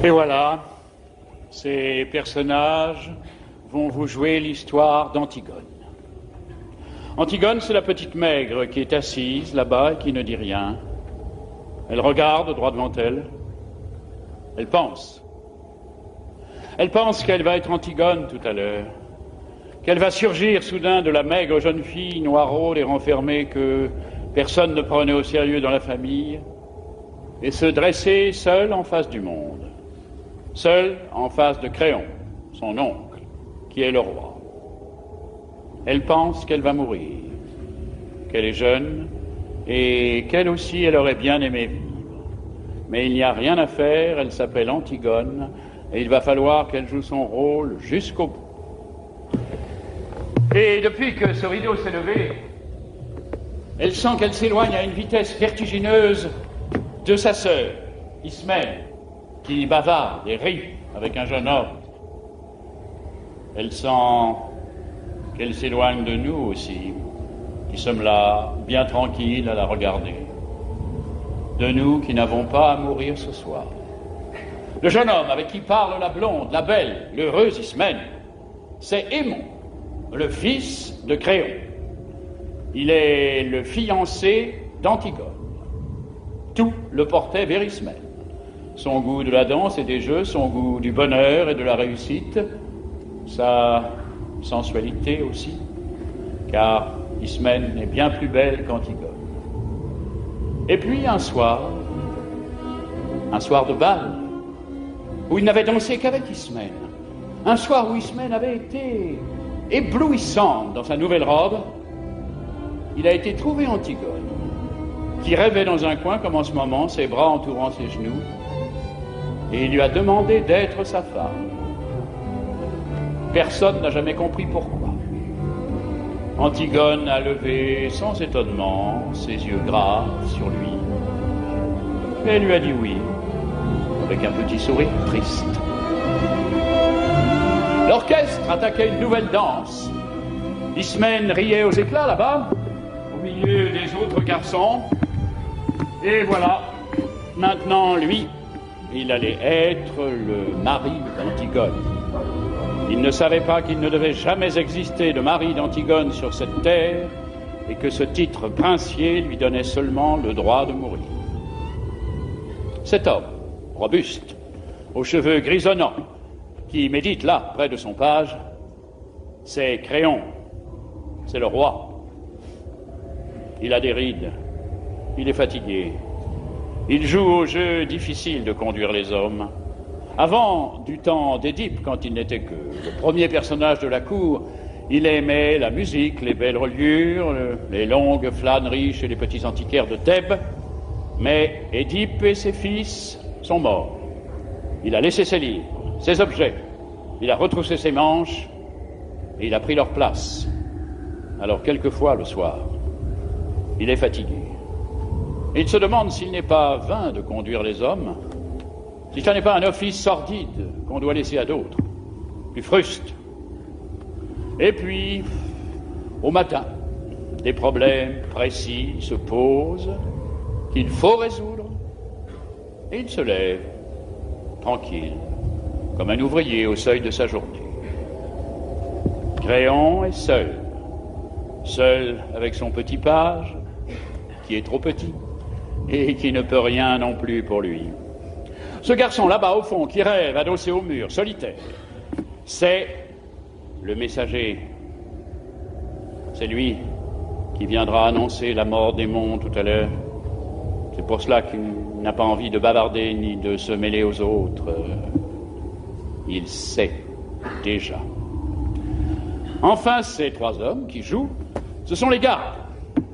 Et voilà, ces personnages vont vous jouer l'histoire d'Antigone. Antigone, c'est la petite maigre qui est assise là-bas et qui ne dit rien. Elle regarde droit devant elle. Elle pense. Elle pense qu'elle va être Antigone tout à l'heure, qu'elle va surgir soudain de la maigre jeune fille noiraude et renfermée que personne ne prenait au sérieux dans la famille, et se dresser seule en face du monde, seule en face de Créon, son oncle, qui est le roi. Elle pense qu'elle va mourir, qu'elle est jeune, et qu'elle aussi, elle aurait bien aimé vivre. Mais il n'y a rien à faire, elle s'appelle Antigone, et il va falloir qu'elle joue son rôle jusqu'au bout. Et depuis que ce rideau s'est levé, elle sent qu'elle s'éloigne à une vitesse vertigineuse de sa sœur, Ismène, qui bavarde et rit avec un jeune homme. Elle sent qu'elle s'éloigne de nous aussi, qui sommes là, bien tranquilles à la regarder. De nous qui n'avons pas à mourir ce soir. Le jeune homme avec qui parle la blonde, la belle, l'heureuse Ismène, c'est Aimon, le fils de Créon. Il est le fiancé d'Antigone. Tout le portait vers Ismène. Son goût de la danse et des jeux, son goût du bonheur et de la réussite, sa sensualité aussi, car Ismène est bien plus belle qu'Antigone. Et puis un soir de bal, où il n'avait dansé qu'avec Ismène, un soir où Ismène avait été éblouissante dans sa nouvelle robe, il a été trouvé Antigone, qui rêvait dans un coin comme en ce moment, ses bras entourant ses genoux, et il lui a demandé d'être sa femme. Personne n'a jamais compris pourquoi. Antigone a levé sans étonnement ses yeux graves sur lui, et elle lui a dit oui, avec un petit sourire triste. L'orchestre attaquait une nouvelle danse. Ismène riait aux éclats là-bas, au milieu des autres garçons. Et voilà, maintenant lui, il allait être le mari d'Antigone. Il ne savait pas qu'il ne devait jamais exister de mari d'Antigone sur cette terre et que ce titre princier lui donnait seulement le droit de mourir. Cet homme, robuste, aux cheveux grisonnants, qui médite là, près de son page, c'est Créon, c'est le roi. Il a des rides, il est fatigué. Il joue au jeu difficile de conduire les hommes. Avant, du temps d'Édipe, quand il n'était que le premier personnage de la cour, il aimait la musique, les belles reliures, les longues flâneries chez les petits antiquaires de Thèbes. Mais Édipe et ses fils sont morts. Il a laissé ses livres, ses objets. Il a retroussé ses manches et il a pris leur place. Alors quelquefois, le soir, il est fatigué. Il se demande s'il n'est pas vain de conduire les hommes, si ce n'est pas un office sordide qu'on doit laisser à d'autres, plus fruste. Et puis, au matin, des problèmes précis se posent qu'il faut résoudre, et il se lève, tranquille, comme un ouvrier au seuil de sa journée. Créon est seul avec son petit page, qui est trop petit, et qui ne peut rien non plus pour lui. Ce garçon là-bas au fond, qui rêve, adossé au mur, solitaire, c'est le messager. C'est lui qui viendra annoncer la mort d'Aimon tout à l'heure. C'est pour cela qu'il n'a pas envie de bavarder ni de se mêler aux autres. Il sait déjà. Enfin, ces trois hommes qui jouent, ce sont les gardes.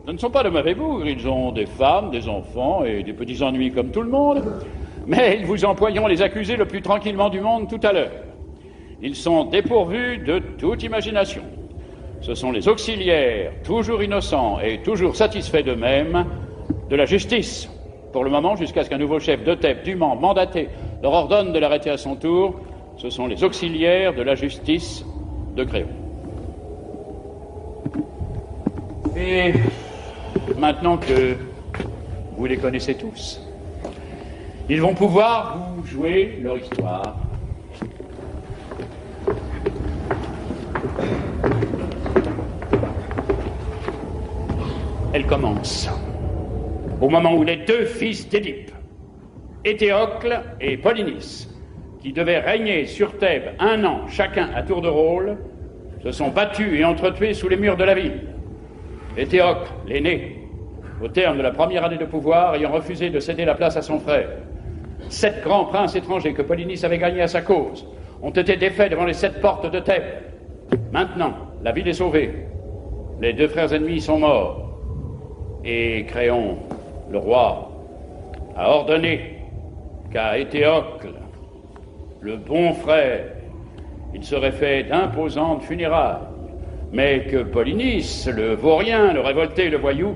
Ce ne sont pas de mauvais bougres, ils ont des femmes, des enfants et des petits ennuis comme tout le monde. Mais ils vous emploieront les accusés le plus tranquillement du monde tout à l'heure. Ils sont dépourvus de toute imagination. Ce sont les auxiliaires, toujours innocents et toujours satisfaits d'eux-mêmes, de la justice, pour le moment, jusqu'à ce qu'un nouveau chef de Thèbes, dûment mandaté, leur ordonne de l'arrêter à son tour. Ce sont les auxiliaires de la justice de Créon. Et maintenant que vous les connaissez tous, Ils vont pouvoir vous jouer leur histoire. Elle commence au moment où les deux fils d'Édipe, Éthéocle et Polynice, qui devaient régner sur Thèbes 1 an chacun à tour de rôle, se sont battus et entretués sous les murs de la ville. Éthéocle, l'aîné, au terme de la première année de pouvoir, ayant refusé de céder la place à son frère. 7 grands princes étrangers que Polynice avait gagnés à sa cause ont été défaits devant les 7 portes de Thèbes. Maintenant, la ville est sauvée. Les 2 frères ennemis sont morts. Et Créon, le roi, a ordonné qu'à Éthéocle, le bon frère, il serait fait d'imposantes funérailles, mais que Polynice, le vaurien, le révolté, le voyou,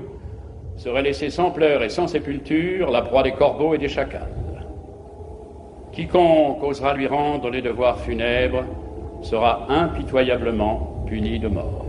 serait laissé sans pleurs et sans sépulture, la proie des corbeaux et des chacals. Quiconque osera lui rendre les devoirs funèbres sera impitoyablement puni de mort.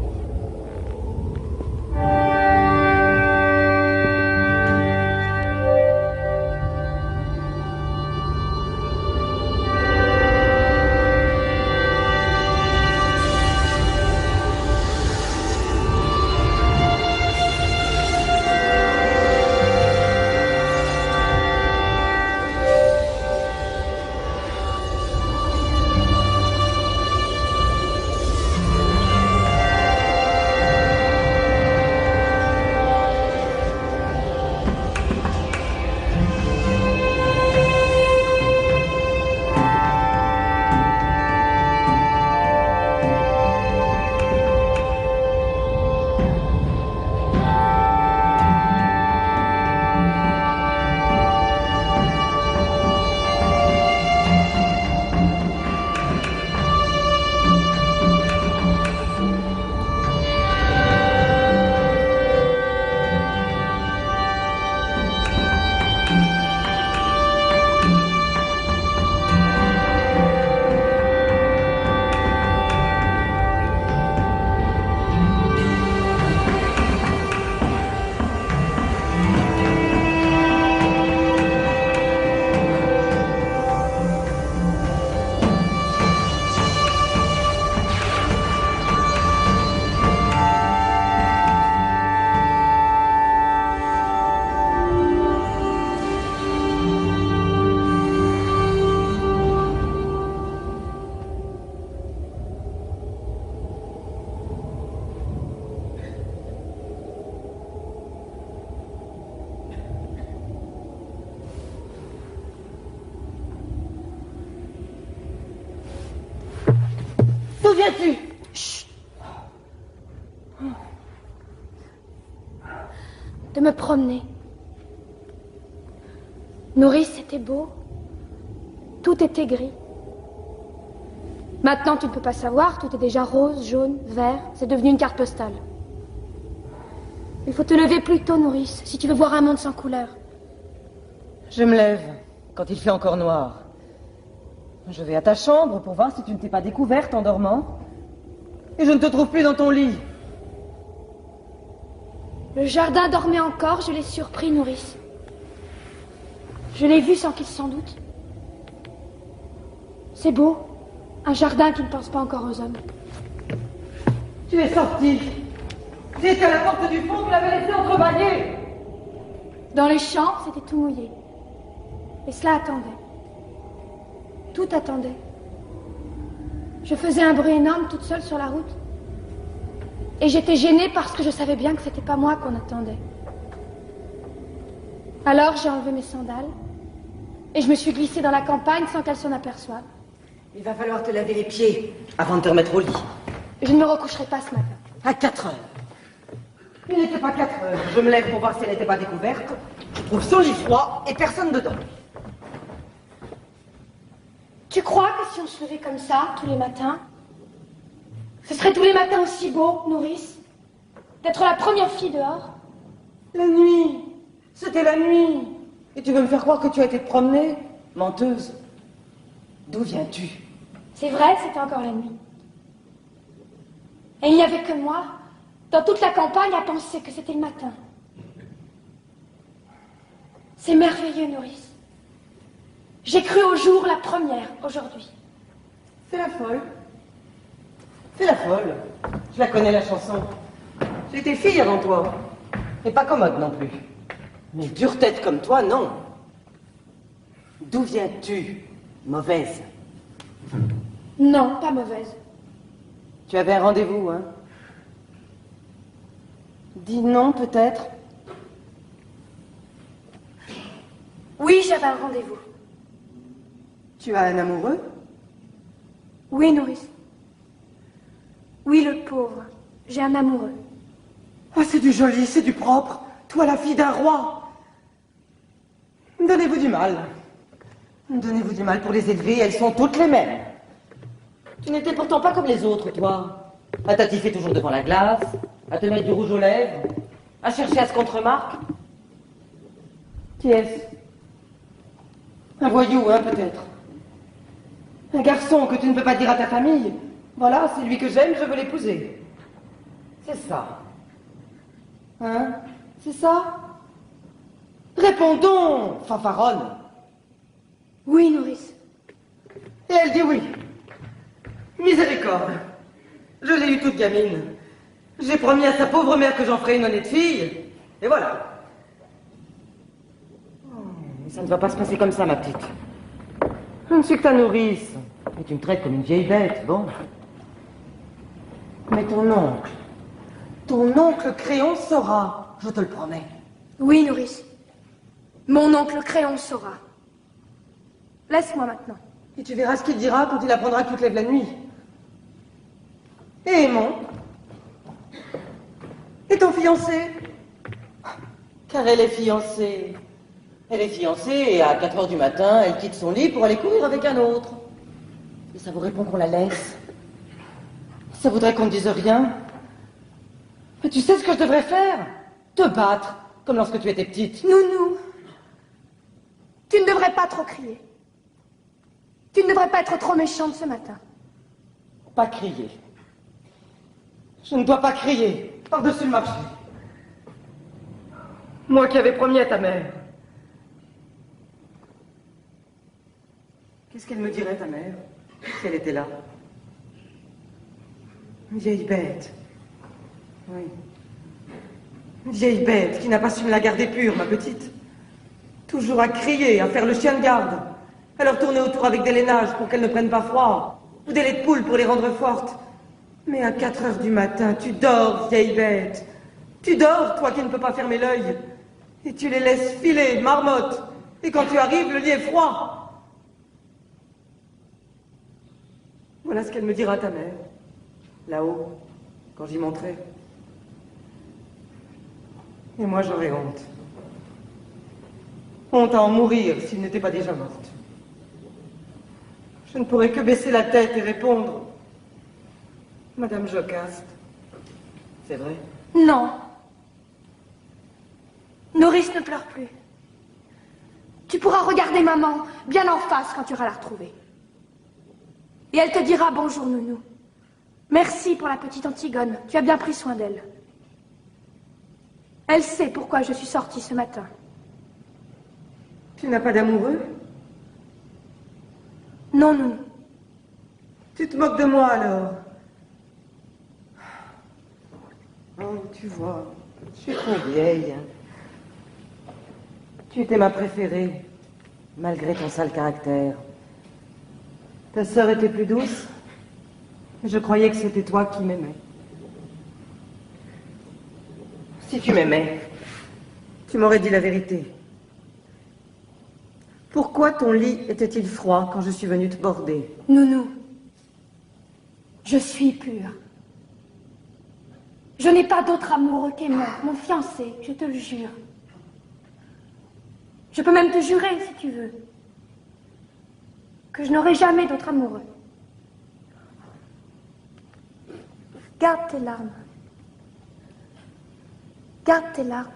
Viens-tu? Chut. De me promener. Nourrice, c'était beau. Tout était gris. Maintenant, tu ne peux pas savoir, tout est déjà rose, jaune, vert. C'est devenu une carte postale. Il faut te lever plus tôt, Nourrice, si tu veux voir un monde sans couleur. Je me lève quand il fait encore noir. Je vais à ta chambre pour voir si tu ne t'es pas découverte en dormant. Et je ne te trouve plus dans ton lit. Le jardin dormait encore, je l'ai surpris, Nourrice. Je l'ai vu sans qu'il s'en doute. C'est beau, un jardin qui ne pense pas encore aux hommes. Tu es sortie. Tu étais à la porte du fond, tu l'avais laissé entrebâillée. Dans les champs, c'était tout mouillé. Et cela attendait. Tout attendait. Je faisais un bruit énorme toute seule sur la route. Et j'étais gênée parce que je savais bien que c'était pas moi qu'on attendait. Alors j'ai enlevé mes sandales et je me suis glissée dans la campagne sans qu'elle s'en aperçoive. Il va falloir te laver les pieds avant de te remettre au lit. Je ne me recoucherai pas ce matin. À 4 heures. Il n'était pas 4 heures. Je me lève pour voir si elle n'était pas découverte. Je trouve son lit froid et personne dedans. Tu crois que si on se levait comme ça, tous les matins, ce serait tous les matins aussi beau, Nourrice, d'être la première fille dehors? La nuit. C'était la nuit. Et tu veux me faire croire que tu as été te promener? Menteuse. D'où viens-tu? C'est vrai, c'était encore la nuit. Et il n'y avait que moi, dans toute la campagne, à penser que c'était le matin. C'est merveilleux, Nourrice. J'ai cru au jour la première, aujourd'hui. Fais la folle. Fais la folle. Je la connais, la chanson. J'ai été fille avant toi. Et pas commode non plus. Mais dure tête comme toi, non. D'où viens-tu, mauvaise? Non, pas mauvaise. Tu avais un rendez-vous, hein? Dis non, peut-être. Oui, j'avais un rendez-vous. Tu as un amoureux? Oui, nourrice. Oui, le pauvre. J'ai un amoureux. Ah, c'est du joli, c'est du propre. Toi, la fille d'un roi. Donnez-vous du mal. Donnez-vous du mal pour les élever, elles sont toutes les mêmes. Tu n'étais pourtant pas comme les autres, toi. À t'attifer toujours devant la glace, à te mettre du rouge aux lèvres, à chercher à ce qu'on te remarque. Qui est-ce? Un voyou, hein, peut-être. Un garçon que tu ne peux pas dire à ta famille. Voilà, c'est lui que j'aime, je veux l'épouser. C'est ça. Hein? C'est ça? Réponds donc, fanfaronne. Oui, nourrice. Et elle dit oui. Miséricorde. Je l'ai eue toute gamine. J'ai promis à sa pauvre mère que j'en ferais une honnête fille. Et voilà. Oh, mais ça ne va pas se passer comme ça, ma petite. Je ne suis que ta nourrice. Et tu me traites comme une vieille bête, bon. Mais ton oncle Créon saura, je te le promets. Oui, nourrice. Mon oncle Créon saura. Laisse-moi maintenant. Et tu verras ce qu'il dira quand il apprendra que tu te lèves la nuit. Et Aimon? Et ton fiancé? Car elle est fiancée. Elle est fiancée et à 4 heures du matin, elle quitte son lit pour aller courir avec un autre. Et ça vous répond qu'on la laisse? Ça voudrait qu'on ne dise rien? Mais tu sais ce que je devrais faire? Te battre, comme lorsque tu étais petite. Nounou, tu ne devrais pas trop crier. Tu ne devrais pas être trop méchante ce matin. Pas crier. Je ne dois pas crier par-dessus le marché. Moi qui avais promis à ta mère. Qu'est-ce qu'elle me dirait, ta mère, si elle était là? Une vieille bête. Oui. Une vieille bête qui n'a pas su me la garder pure, ma petite. Toujours à crier, à faire le chien de garde, à leur tourner autour avec des lainages pour qu'elles ne prennent pas froid, ou des laits de poule pour les rendre fortes. Mais à 4 heures du matin, tu dors, vieille bête. Tu dors, toi qui ne peux pas fermer l'œil. Et tu les laisses filer, marmotte. Et quand tu arrives, le lit est froid. Voilà ce qu'elle me dira, ta mère. Là-haut, quand j'y monterai. Et moi, j'aurais honte. Honte à en mourir s'il n'était pas déjà morte. Je ne pourrais que baisser la tête et répondre: Madame Jocaste. C'est vrai? Non. Nourrice ne pleure plus. Tu pourras regarder maman bien en face quand tu iras la retrouver. Et elle te dira bonjour, nounou. Merci pour la petite Antigone. Tu as bien pris soin d'elle. Elle sait pourquoi je suis sortie ce matin. Tu n'as pas d'amoureux? Non, nounou. Tu te moques de moi alors? Oh, tu vois, je suis trop vieille. Tu étais ma préférée, malgré ton sale caractère. Ta sœur était plus douce. Je croyais que c'était toi qui m'aimais. Si tu m'aimais, tu m'aurais dit la vérité. Pourquoi ton lit était-il froid quand je suis venue te border? Nounou, je suis pure. Je n'ai pas d'autre amoureux qu'Aimon, mon fiancé, je te le jure. Je peux même te jurer, si tu veux, que je n'aurai jamais d'autre amoureux. Garde tes larmes. Garde tes larmes.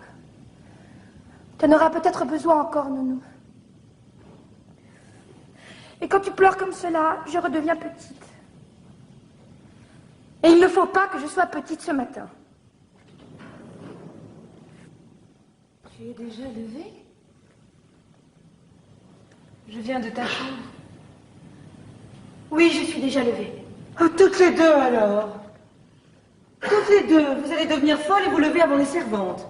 Tu en auras peut-être besoin encore, nounou. Et quand tu pleures comme cela, je redeviens petite. Et il ne faut pas que je sois petite ce matin. Tu es déjà levée? Je viens de ta chambre. Oui, je suis déjà levée. Oh, toutes les deux alors. Toutes les deux. Vous allez devenir folles et vous lever avant les servantes.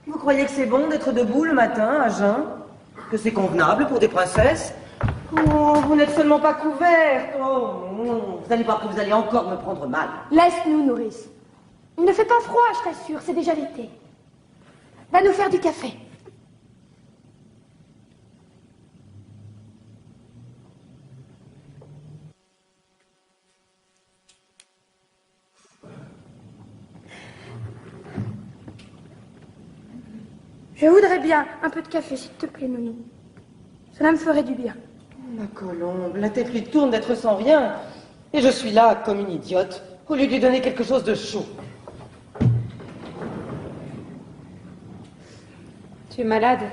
Vous croyez que c'est bon d'être debout le matin, à jeun? Que c'est convenable pour des princesses? Oh, vous n'êtes seulement pas couvertes. Oh, non. Vous allez voir que vous allez encore me prendre mal. Laisse-nous, nourrice. Il ne fait pas froid, je t'assure, c'est déjà l'été. Va nous faire du café. Je voudrais bien un peu de café, s'il te plaît, Nounou. Cela me ferait du bien. Ma Colombe, la tête lui tourne d'être sans rien. Et je suis là, comme une idiote, au lieu de lui donner quelque chose de chaud. Tu es malade?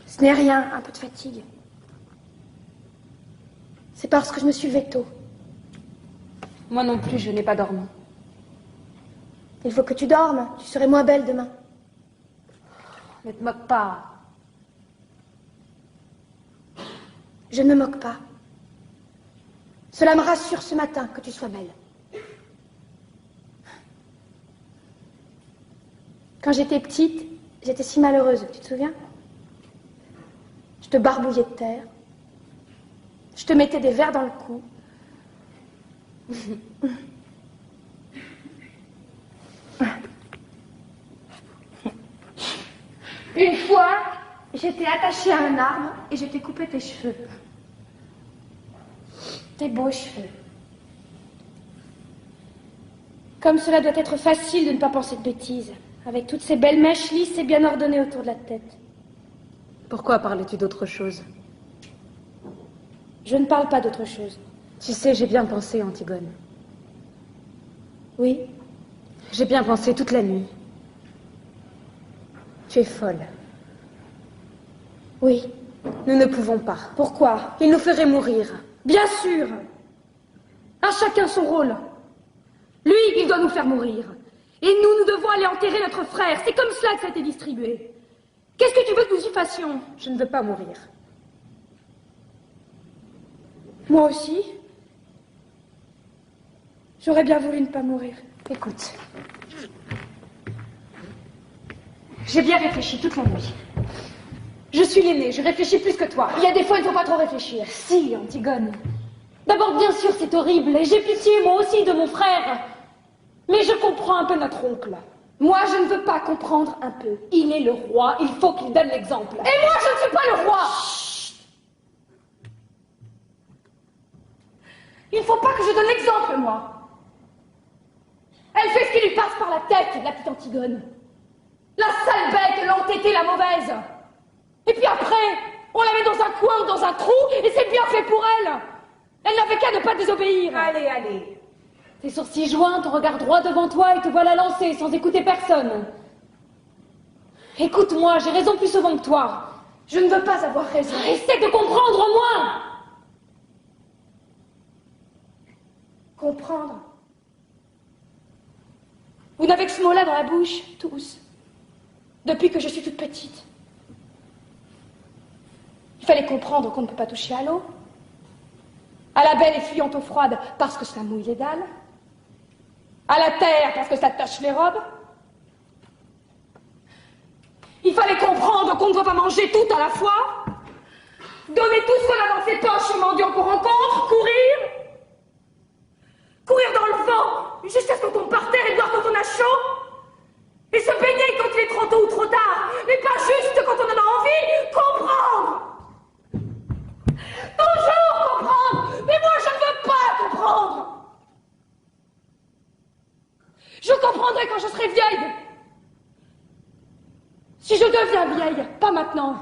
Ce n'est rien, un peu de fatigue. C'est parce que je me suis levée tôt. Moi non plus, je n'ai pas dormi. Il faut que tu dormes, tu serais moins belle demain. Ne te moque pas. Je ne me moque pas. Cela me rassure ce matin que tu sois belle. Quand j'étais petite, j'étais si malheureuse, tu te souviens? Je te barbouillais de terre. Je te mettais des vers dans le cou. Une fois, j'étais attachée à un arbre et je t'ai coupé tes cheveux. Tes beaux cheveux. Comme cela doit être facile de ne pas penser de bêtises, avec toutes ces belles mèches lisses et bien ordonnées autour de la tête. Pourquoi parlais-tu d'autre chose? Je ne parle pas d'autre chose. Tu sais, j'ai bien pensé, Antigone. Oui? J'ai bien pensé toute la nuit. Tu es folle. Oui. Nous ne pouvons pas. Pourquoi? Il nous ferait mourir. Bien sûr! À chacun son rôle. Lui, il doit nous faire mourir. Et nous, nous devons aller enterrer notre frère. C'est comme cela que ça a été distribué. Qu'est-ce que tu veux que nous y fassions? Je ne veux pas mourir. Moi aussi. J'aurais bien voulu ne pas mourir. Écoute. J'ai bien réfléchi toute la nuit. Je suis l'aînée, je réfléchis plus que toi. Il y a des fois, il ne faut pas trop réfléchir. Si, Antigone. D'abord, bien sûr, c'est horrible, et j'ai pitié, moi aussi, de mon frère. Mais je comprends un peu notre oncle. Moi, je ne veux pas comprendre un peu. Il est le roi, il faut qu'il donne l'exemple. Et moi, je ne suis pas le roi! Chut. Il ne faut pas que je donne l'exemple, moi. Elle fait ce qui lui passe par la tête, la petite Antigone. La sale bête, l'entêtée, la mauvaise. Et puis après, on la met dans un coin ou dans un trou, et c'est bien fait pour elle. Elle n'avait qu'à ne pas désobéir. Allez, allez. Tes sourcils joints, ton regard droit devant toi, et te voilà lancé sans écouter personne. Écoute-moi, j'ai raison plus souvent que toi. Je ne veux pas avoir raison. Essaie de comprendre au moins. Comprendre? Vous n'avez que ce mot-là dans la bouche, tous. Depuis que je suis toute petite. Il fallait comprendre qu'on ne peut pas toucher à l'eau. À la belle et fuyante eau froide parce que ça mouille les dalles. À la terre parce que ça tache les robes. Il fallait comprendre qu'on ne doit pas manger tout à la fois. Donner tout ce qu'on a dans ses poches aux mendiants qu'on rencontre. Courir. Courir dans le vent jusqu'à ce qu'on tombe par terre et boire quand on a chaud. Et se baigner quand il est trop tôt ou trop tard. Mais pas juste quand on en a envie. Comprendre. Toujours comprendre. Mais moi, je ne veux pas comprendre. Je comprendrai quand je serai vieille. Si je deviens vieille, pas maintenant.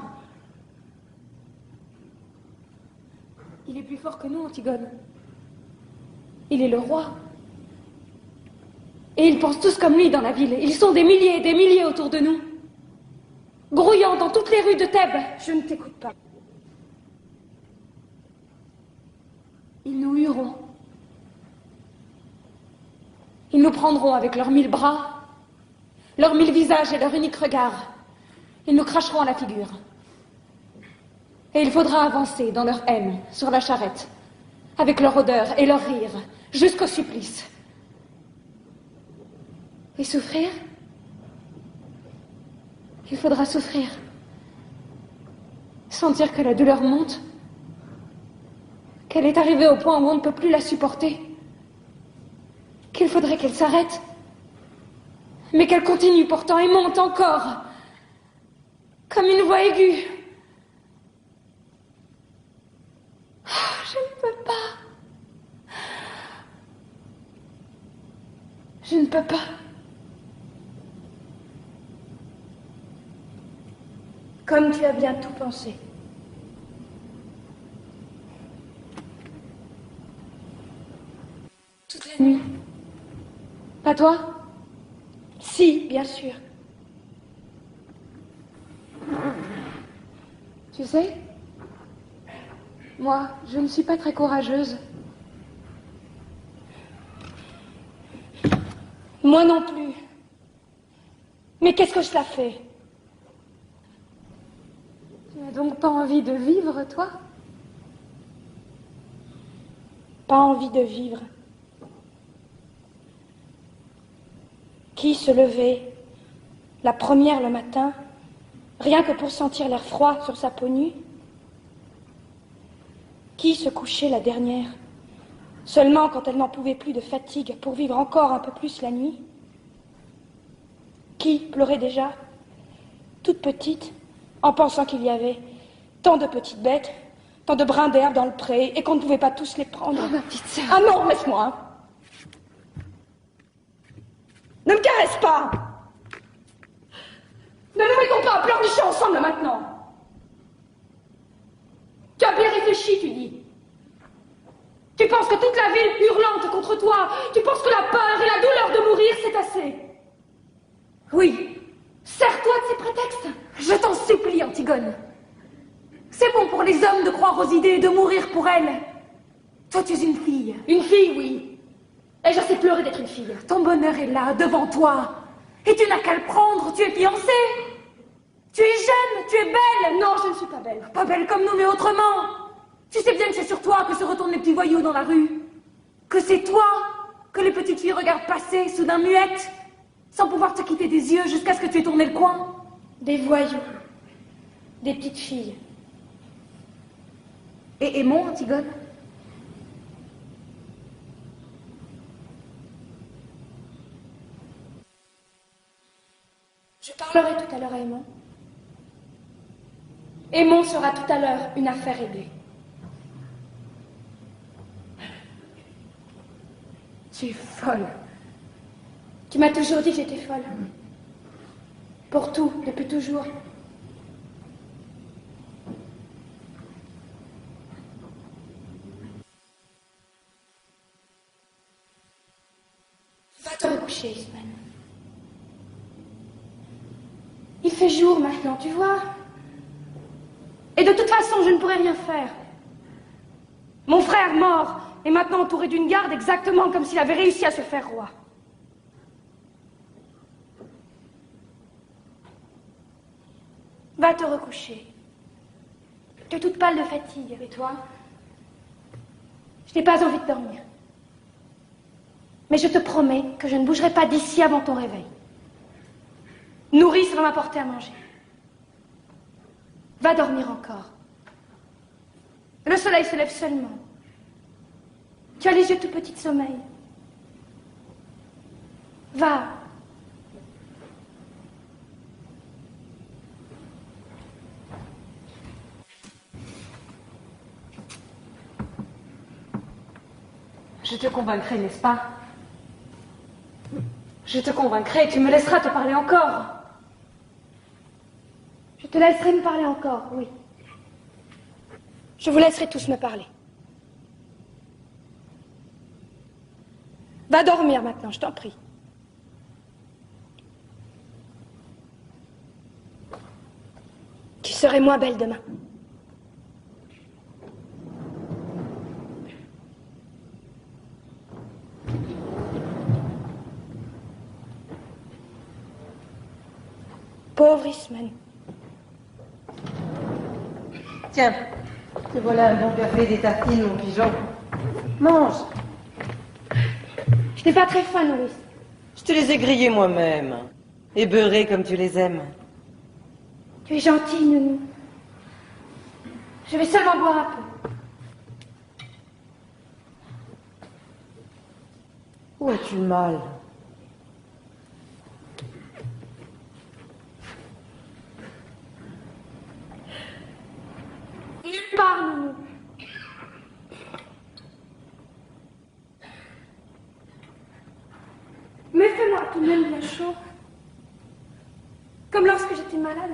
Il est plus fort que nous, Antigone. Il est le roi. Et ils pensent tous comme lui dans la ville. Ils sont des milliers et des milliers autour de nous. Grouillant dans toutes les rues de Thèbes. Je ne t'écoute pas. Ils nous hueront. Ils nous prendront avec leurs 1000 bras, leurs 1000 visages et leur unique regard. Ils nous cracheront à la figure. Et il faudra avancer dans leur haine, sur la charrette, avec leur odeur et leur rire, jusqu'au supplice. Et souffrir? Il faudra souffrir. Sentir que la douleur monte, qu'elle est arrivée au point où on ne peut plus la supporter, qu'il faudrait qu'elle s'arrête, mais qu'elle continue pourtant et monte encore, comme une voix aiguë. Oh, je ne peux pas. Je ne peux pas. Comme tu as bien tout pensé. Toute la nuit. Pas toi? Si, bien sûr. Tu sais, moi, je ne suis pas très courageuse. Moi non plus. Mais qu'est-ce que cela fait? Tu n'as donc pas envie de vivre, toi? Pas envie de vivre. Qui se levait, la première le matin, rien que pour sentir l'air froid sur sa peau nue? Qui se couchait la dernière, seulement quand elle n'en pouvait plus de fatigue pour vivre encore un peu plus la nuit? Qui pleurait déjà, toute petite, en pensant qu'il y avait tant de petites bêtes, tant de brins d'herbe dans le pré, et qu'on ne pouvait pas tous les prendre? Oh, ma petite sœur. Ah non, laisse-moi. Ne me caresse pas. Ne nous mettons pas à pleurnicher ensemble maintenant. Tu as bien réfléchi, tu dis. Tu penses que toute la ville hurlante contre toi, tu penses que la peur et la douleur de mourir, c'est assez. Oui, sers-toi de ces prétextes. Je t'en supplie, Antigone. C'est bon pour les hommes de croire aux idées et de mourir pour elles. Toi, tu es une fille. Une fille, oui. Et je sais pleurer d'être une fille. Ton bonheur est là, devant toi. Et tu n'as qu'à le prendre, tu es fiancée. Tu es jeune, tu es belle. Non, je ne suis pas belle. Pas belle comme nous, mais autrement. Tu sais bien que c'est sur toi que se retournent les petits voyous dans la rue. Que c'est toi que les petites filles regardent passer, soudain muettes, sans pouvoir te quitter des yeux jusqu'à ce que tu aies tourné le coin. Des voyous. Des petites filles. Et aimons, Antigone? Je parlerai tout à l'heure à Aimon. Aimon sera tout à l'heure une affaire réglée. Tu es folle. Tu m'as toujours dit que j'étais folle. Pour tout, depuis toujours. Va te recoucher, Ismène. Il fait jour maintenant, tu vois. Et de toute façon, je ne pourrai rien faire. Mon frère mort est maintenant entouré d'une garde exactement comme s'il avait réussi à se faire roi. Va te recoucher. Tu es toute pâle de fatigue, et toi? Je n'ai pas envie de dormir. Mais je te promets que je ne bougerai pas d'ici avant ton réveil. Nourrice va m'apporter à manger. Va dormir encore. Le soleil se lève seulement. Tu as les yeux tout petits de sommeil. Va. Je te convaincrai, n'est-ce pas? Je te convaincrai, tu me laisseras te parler encore. Je te laisserai me parler encore, oui. Je vous laisserai tous me parler. Va dormir maintenant, je t'en prie. Tu serai moins belle demain. Pauvre Ismène. Tiens, te voilà un bon café, des tartines, mon pigeon. Mange. Je n'ai pas très faim, nourrice. Je te les ai grillés moi-même. Et beurrés comme tu les aimes. Tu es gentille, Nounou. Je vais seulement boire un peu. Où as-tu mal? Nulle part, Nounou. Mais fais-moi tout de même bien chaud. Comme lorsque j'étais malade.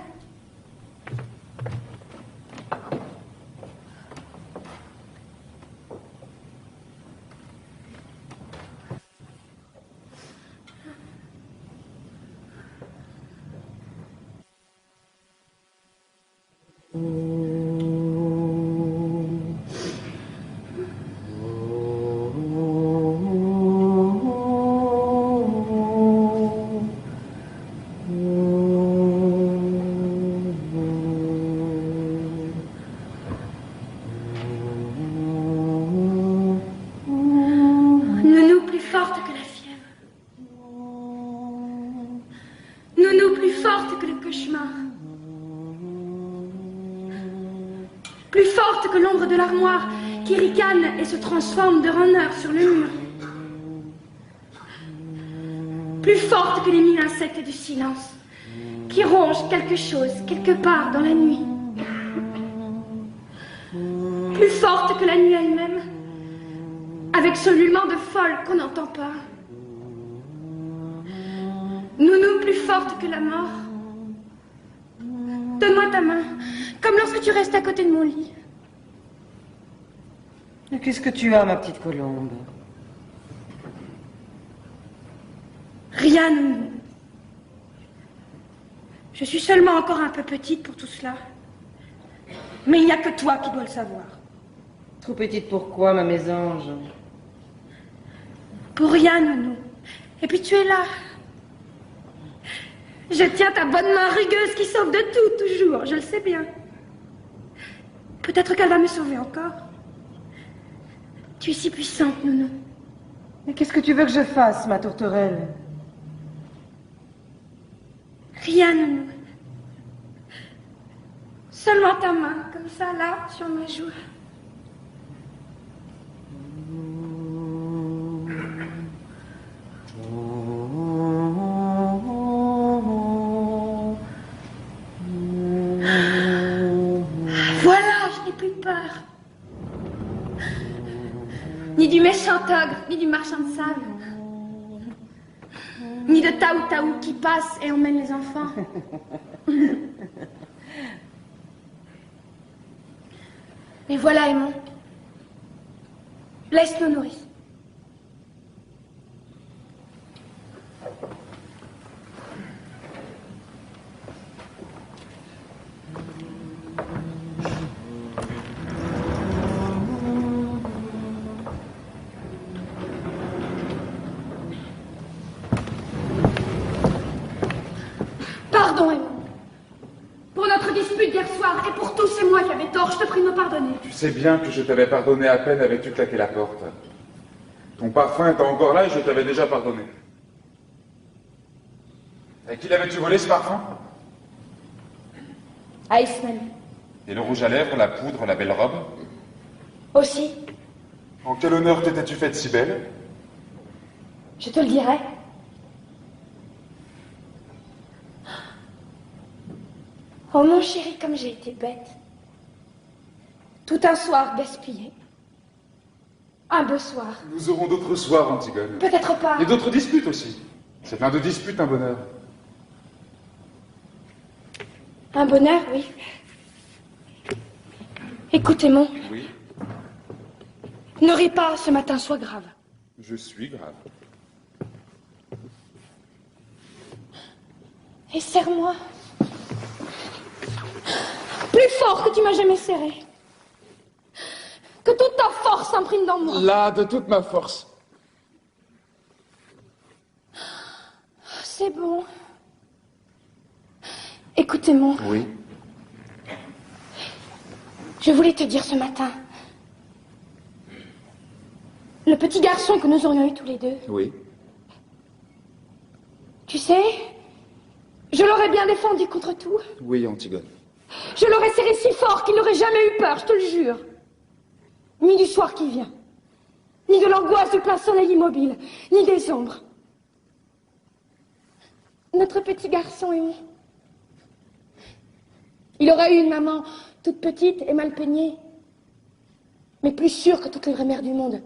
Nounou plus forte que la fièvre. Nounou plus forte que le cauchemar. Plus forte que l'ombre de l'armoire qui ricane et se transforme d'heure en heure sur le mur. Plus forte que les mille insectes du silence qui rongent quelque chose quelque part dans la nuit. Plus forte que la nuit elle-même, avec ce ululement de folle qu'on n'entend pas. Nounou plus forte que la mort. Donne-moi ta main, comme lorsque tu restes à côté de mon lit. Mais qu'est-ce que tu as, ma petite colombe? Rien, Nounou. Je suis seulement encore un peu petite pour tout cela. Mais il n'y a que toi qui dois le savoir. Trop petite pour quoi, ma mésange? Pour rien, Nounou. Et puis tu es là. Je tiens ta bonne main rugueuse qui sauve de tout, toujours. Je le sais bien. Peut-être qu'elle va me sauver encore. Tu es si puissante, Nounou. Mais qu'est-ce que tu veux que je fasse, ma tourterelle? Rien, Nounou. Seulement ta main, comme ça, là, sur ma joue. Voilà, je n'ai plus peur. Ni du méchant ogre, ni du marchand de sable. Ni de Taou-Taou qui passe et emmène les enfants. Mais voilà, Aimon. Laisse-nous nourrir. Pardon, Aimon. Pour notre dispute d'hier soir et pour tout, c'est moi qui avais tort. Je te prie de me pardonner. Tu sais bien que je t'avais pardonné à peine avais-tu claqué la porte. Ton parfum était encore là et je t'avais déjà pardonné. À qui l'avais-tu volé ce parfum? À Ismaël. Et le rouge à lèvres, la poudre, la belle robe? Aussi. En quel honneur t'étais-tu faite si belle? Je te le dirai. Oh mon chéri, comme j'ai été bête. Tout un soir gaspillé. Un beau soir. Nous aurons d'autres soirs, Antigone. Peut-être pas. Et d'autres disputes aussi. C'est plein de disputes, un bonheur. Un bonheur, oui. Écoute, Aimon. Oui, Ne ris pas, ce matin, sois grave. je suis grave. Et serre-moi. Plus fort que tu m'as jamais serré. Que toute ta force s'imprime dans moi. Là, de toute ma force. C'est bon. Écoute, Aimon. Oui. Je voulais te dire ce matin. Le petit garçon que nous aurions eu tous les deux. Oui. Tu sais, je l'aurais bien défendu contre tout. Oui, Antigone. Je l'aurais serré si fort qu'il n'aurait jamais eu peur, je te le jure. Ni du soir qui vient, ni de l'angoisse du plein soleil immobile, ni des ombres. Notre petit garçon aimé. Il aurait eu une maman toute petite et mal peignée, mais plus sûre que toutes les vraies mères du monde,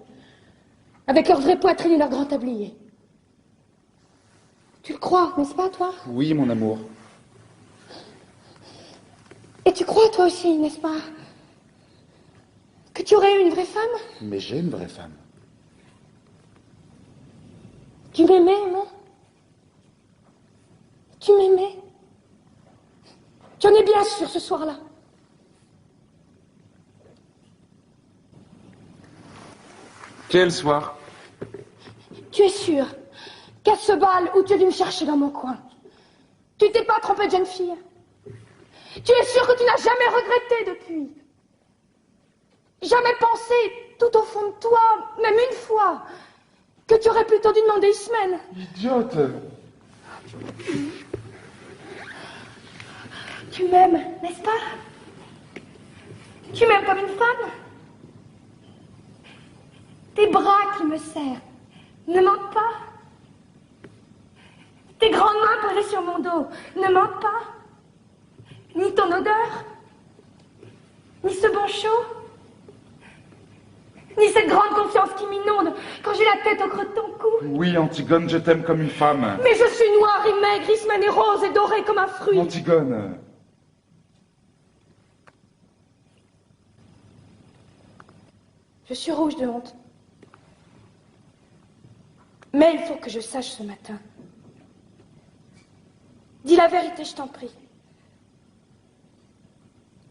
avec leur vraie poitrine et leur grand tablier. Tu le crois, n'est-ce pas, toi? Oui, mon amour. Et tu crois, toi aussi, n'est-ce pas, que tu aurais eu une vraie femme? Mais j'ai une vraie femme. Tu m'aimais, non? Tu m'aimais? Tu en es bien sûr ce soir-là? Quel soir? Tu es sûr qu'à ce bal où tu es dû me chercher dans mon coin, tu t'es pas trompé de jeune fille? Tu es sûr que tu n'as jamais regretté depuis? Jamais pensé, tout au fond de toi, même une fois, que tu aurais plutôt dû demander Ismène? Idiote! Tu m'aimes, n'est-ce pas? Tu m'aimes comme une femme? Tes bras qui me serrent ne mentent pas? Tes grandes mains posées sur mon dos ne mentent pas? Ni ton odeur? Ni ce bon chaud? Ni cette grande confiance qui m'inonde quand j'ai la tête au creux de ton cou? Oui, Antigone, je t'aime comme une femme. Mais je suis noire et maigre, Ismène est rose et dorée comme un fruit. Antigone. Je suis rouge de honte. Mais il faut que je sache ce matin. Dis la vérité, je t'en prie.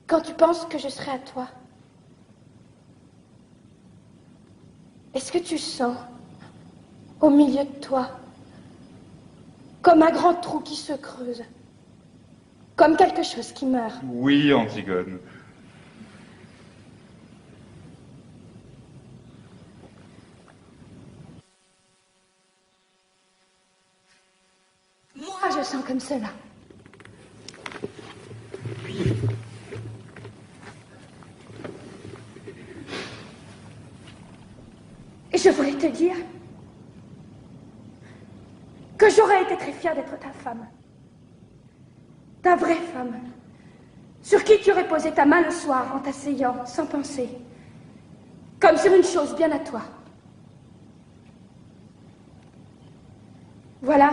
Quand tu penses que je serai à toi, est-ce que tu sens, au milieu de toi, comme un grand trou qui se creuse, comme quelque chose qui meurt? Oui, Antigone. Moi, je sens comme cela. Et je voulais te dire que j'aurais été très fière d'être ta femme. Ta vraie femme. Sur qui tu aurais posé ta main le soir en t'asseyant, sans penser. Comme sur une chose bien à toi. Voilà.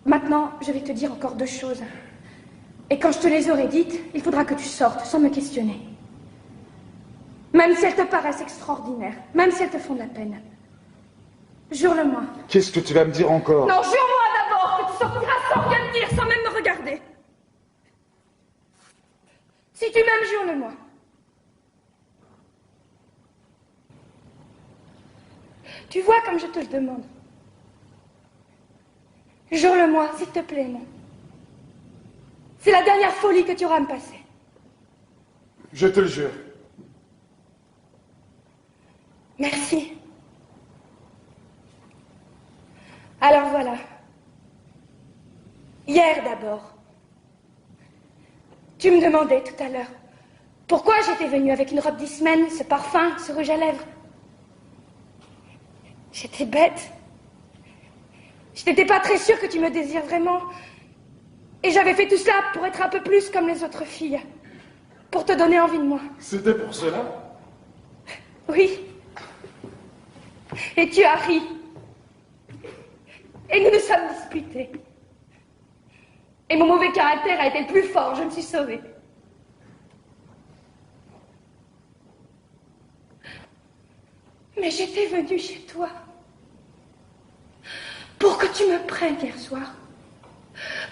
Maintenant, je vais te dire encore 2 choses. Et quand je te les aurai dites, il faudra que tu sortes sans me questionner. Même si elles te paraissent extraordinaires, même si elles te font de la peine. Jure-le-moi. Qu'est-ce que tu vas me dire encore? Non, jure-moi d'abord que tu sortiras sans rien me dire, sans même me regarder. Si tu m'aimes, jure-le-moi. Tu vois comme je te le demande. Jure-le-moi, s'il te plaît, non. C'est la dernière folie que tu auras à me passer. Je te le jure. Merci. Alors voilà. Hier d'abord. Tu me demandais tout à l'heure pourquoi j'étais venue avec une robe d'Ismène, ce parfum, ce rouge à lèvres. J'étais bête. Je n'étais pas très sûre que tu me désires vraiment. Et j'avais fait tout cela pour être un peu plus comme les autres filles. Pour te donner envie de moi. C'était pour cela? Oui. Et tu as ri. Et nous nous sommes disputés. Et mon mauvais caractère a été le plus fort, je me suis sauvée. Mais j'étais venue chez toi pour que tu me prennes hier soir.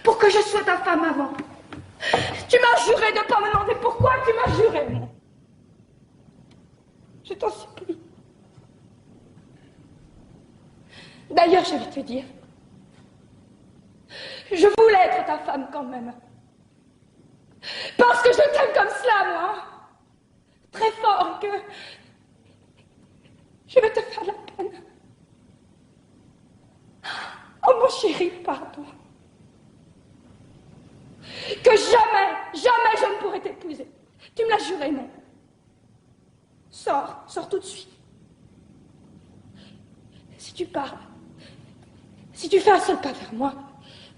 Pour que je sois ta femme avant. Tu m'as juré de ne pas me demander pourquoi tu m'as juré. Je t'en supplie. D'ailleurs, je vais te dire. Je voulais être ta femme quand même. Parce que je t'aime comme cela, moi. très fort et que je vais te faire la peine. Oh mon chéri, pardon. Que jamais, jamais je ne pourrai t'épouser. Tu me l'as juré, non? Sors, sors tout de suite. Si tu pars, si tu fais un seul pas vers moi,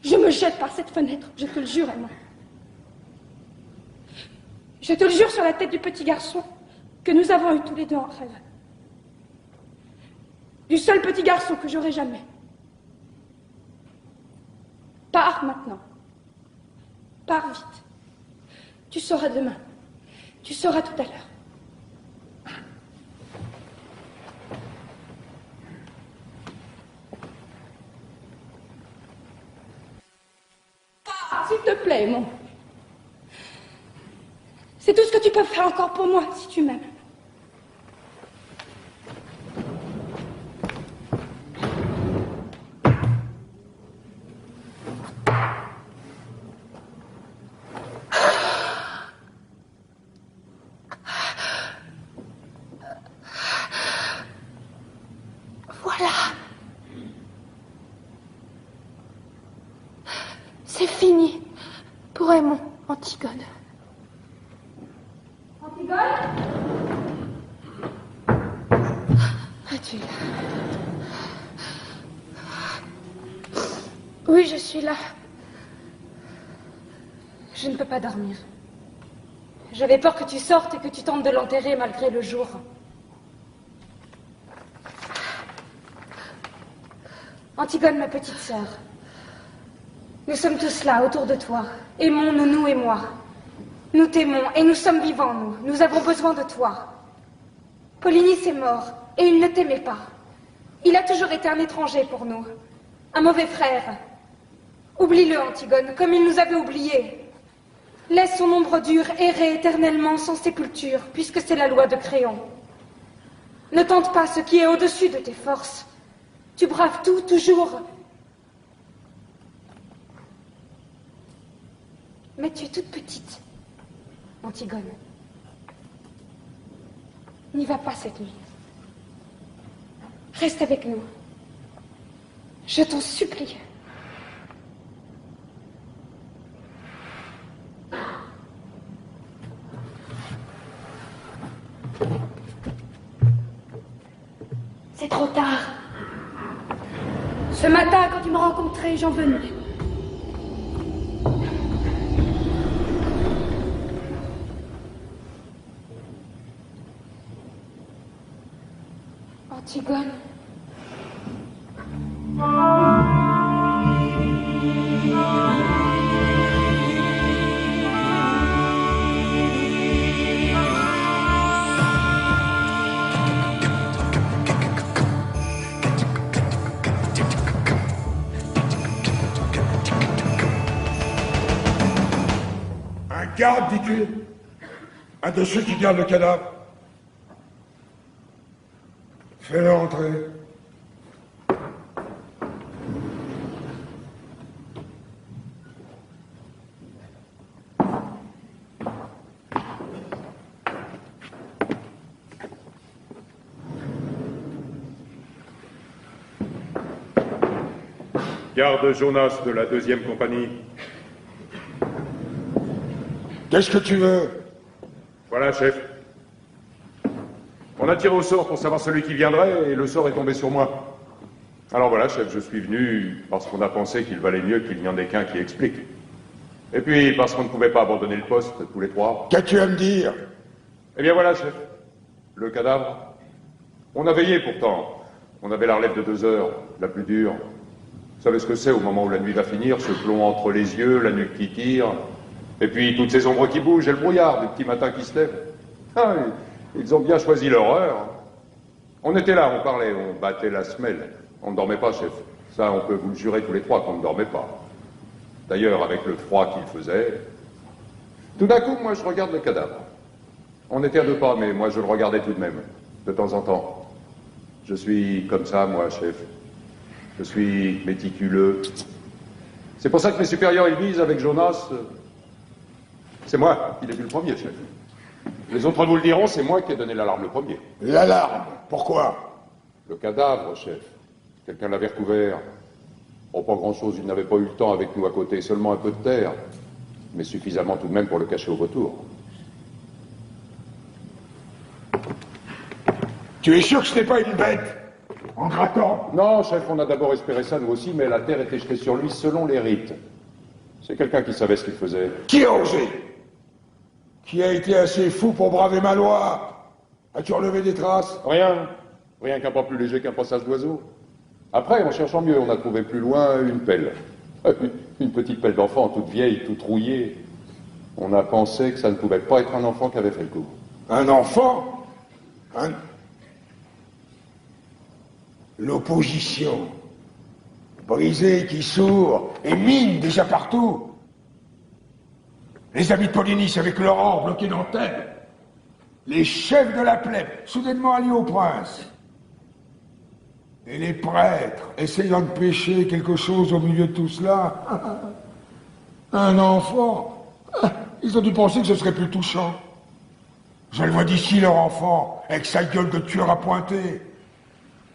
je me jette par cette fenêtre, je te le jure, Emma. Je te le jure sur la tête du petit garçon que nous avons eu tous les deux en rêve. Du seul petit garçon que j'aurai jamais. Pars maintenant. Pars vite. Tu sauras demain. Tu sauras tout à l'heure. Pars, s'il te plaît, mon. C'est tout ce que tu peux faire encore pour moi, si tu m'aimes. Voilà. C'est fini pour Aimon, Antigone. Antigone? Es-tu là? Oui, je suis là. Je ne peux pas dormir. J'avais peur que tu sortes et que tu tentes de l'enterrer malgré le jour. Antigone, ma petite sœur, nous sommes tous là, autour de toi. Aimons-nous, nous et moi. Nous t'aimons et nous sommes vivants, nous. Nous avons besoin de toi. Polynice est mort et il ne t'aimait pas. Il a toujours été un étranger pour nous. Un mauvais frère. Oublie-le, Antigone, comme il nous avait oubliés. Laisse son ombre dure errer éternellement sans sépulture, puisque c'est la loi de Créon. Ne tente pas ce qui est au-dessus de tes forces. Tu braves tout, toujours. Mais tu es toute petite, Antigone. N'y va pas cette nuit. Reste avec nous. Je t'en supplie. C'est trop tard. Ce matin, quand tu m'as rencontré, j'en venais. Antigone. Un garde, dis-tu? Un de ceux qui gardent le cadavre? Fais-le entrer. Garde Jonas de la 2e compagnie. Qu'est-ce que tu veux? Voilà, chef. On a tiré au sort pour savoir celui qui viendrait et le sort est tombé sur moi. Alors voilà, chef, je suis venu parce qu'on a pensé qu'il valait mieux qu'il n'y en ait qu'un qui explique. Et puis parce qu'on ne pouvait pas abandonner le poste tous les trois. Qu'as-tu à me dire? Eh bien voilà, chef. Le cadavre. On a veillé pourtant. On avait la relève de 2 heures, la plus dure. Vous savez ce que c'est au moment où la nuit va finir, ce plomb entre les yeux, la nuque qui tire, et puis toutes ces ombres qui bougent et le brouillard du petit matin qui se lève. Ah oui, ils ont bien choisi leur heure. On était là, on parlait, on battait la semelle. On ne dormait pas, chef. Ça, on peut vous le jurer tous les trois qu'on ne dormait pas. D'ailleurs, avec le froid qu'il faisait, tout d'un coup, moi, je regarde le cadavre. On était à 2 pas, mais moi, je le regardais tout de même, de temps en temps. Je suis comme ça, moi, chef. Je suis méticuleux. C'est pour ça que mes supérieurs, ils disent avec Jonas... C'est moi qui l'ai vu le premier, chef. Les autres vous le diront, c'est moi qui ai donné l'alarme le premier. L'alarme? Pourquoi? Le cadavre, chef. Quelqu'un l'avait recouvert. Oh, pas grand-chose, il n'avait pas eu le temps avec nous à côté, seulement un peu de terre. Mais suffisamment tout de même pour le cacher au retour. Tu es sûr que ce n'est pas une bête? En grattant? Non, chef, on a d'abord espéré ça nous aussi, mais la terre était jetée sur lui selon les rites. C'est quelqu'un qui savait ce qu'il faisait. Qui a osé? Qui a été assez fou pour braver ma loi? As-tu relevé des traces? Rien. Rien qu'un pas plus léger qu'un passage d'oiseau. Après, en cherchant mieux, on a trouvé plus loin une pelle. Une petite pelle d'enfant, toute vieille, toute rouillée. On a pensé que ça ne pouvait pas être un enfant qui avait fait le coup. Un enfant? L'opposition. Brisée qui sourd et mine déjà partout. Les amis de Polynice avec leur or bloqué dans terre. Les chefs de la plèbe, soudainement alliés au prince. Et les prêtres, essayant de pêcher quelque chose au milieu de tout cela. Un enfant. Ils ont dû penser que ce serait plus touchant. Je le vois d'ici, leur enfant, avec sa gueule de tueur à pointer.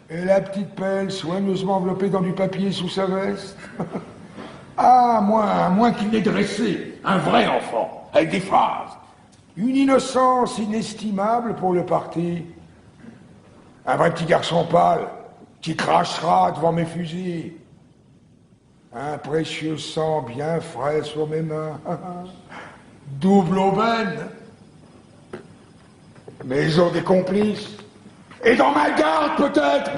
Et la petite pelle soigneusement enveloppée dans du papier sous sa veste. Ah, à moins qu'il n'ait dressé un vrai enfant, avec des phrases. Une innocence inestimable pour le parti. Un vrai petit garçon pâle, qui crachera devant mes fusils. Un précieux sang bien frais sur mes mains. Double aubaine. Mais ils ont des complices. Et dans ma garde, peut-être.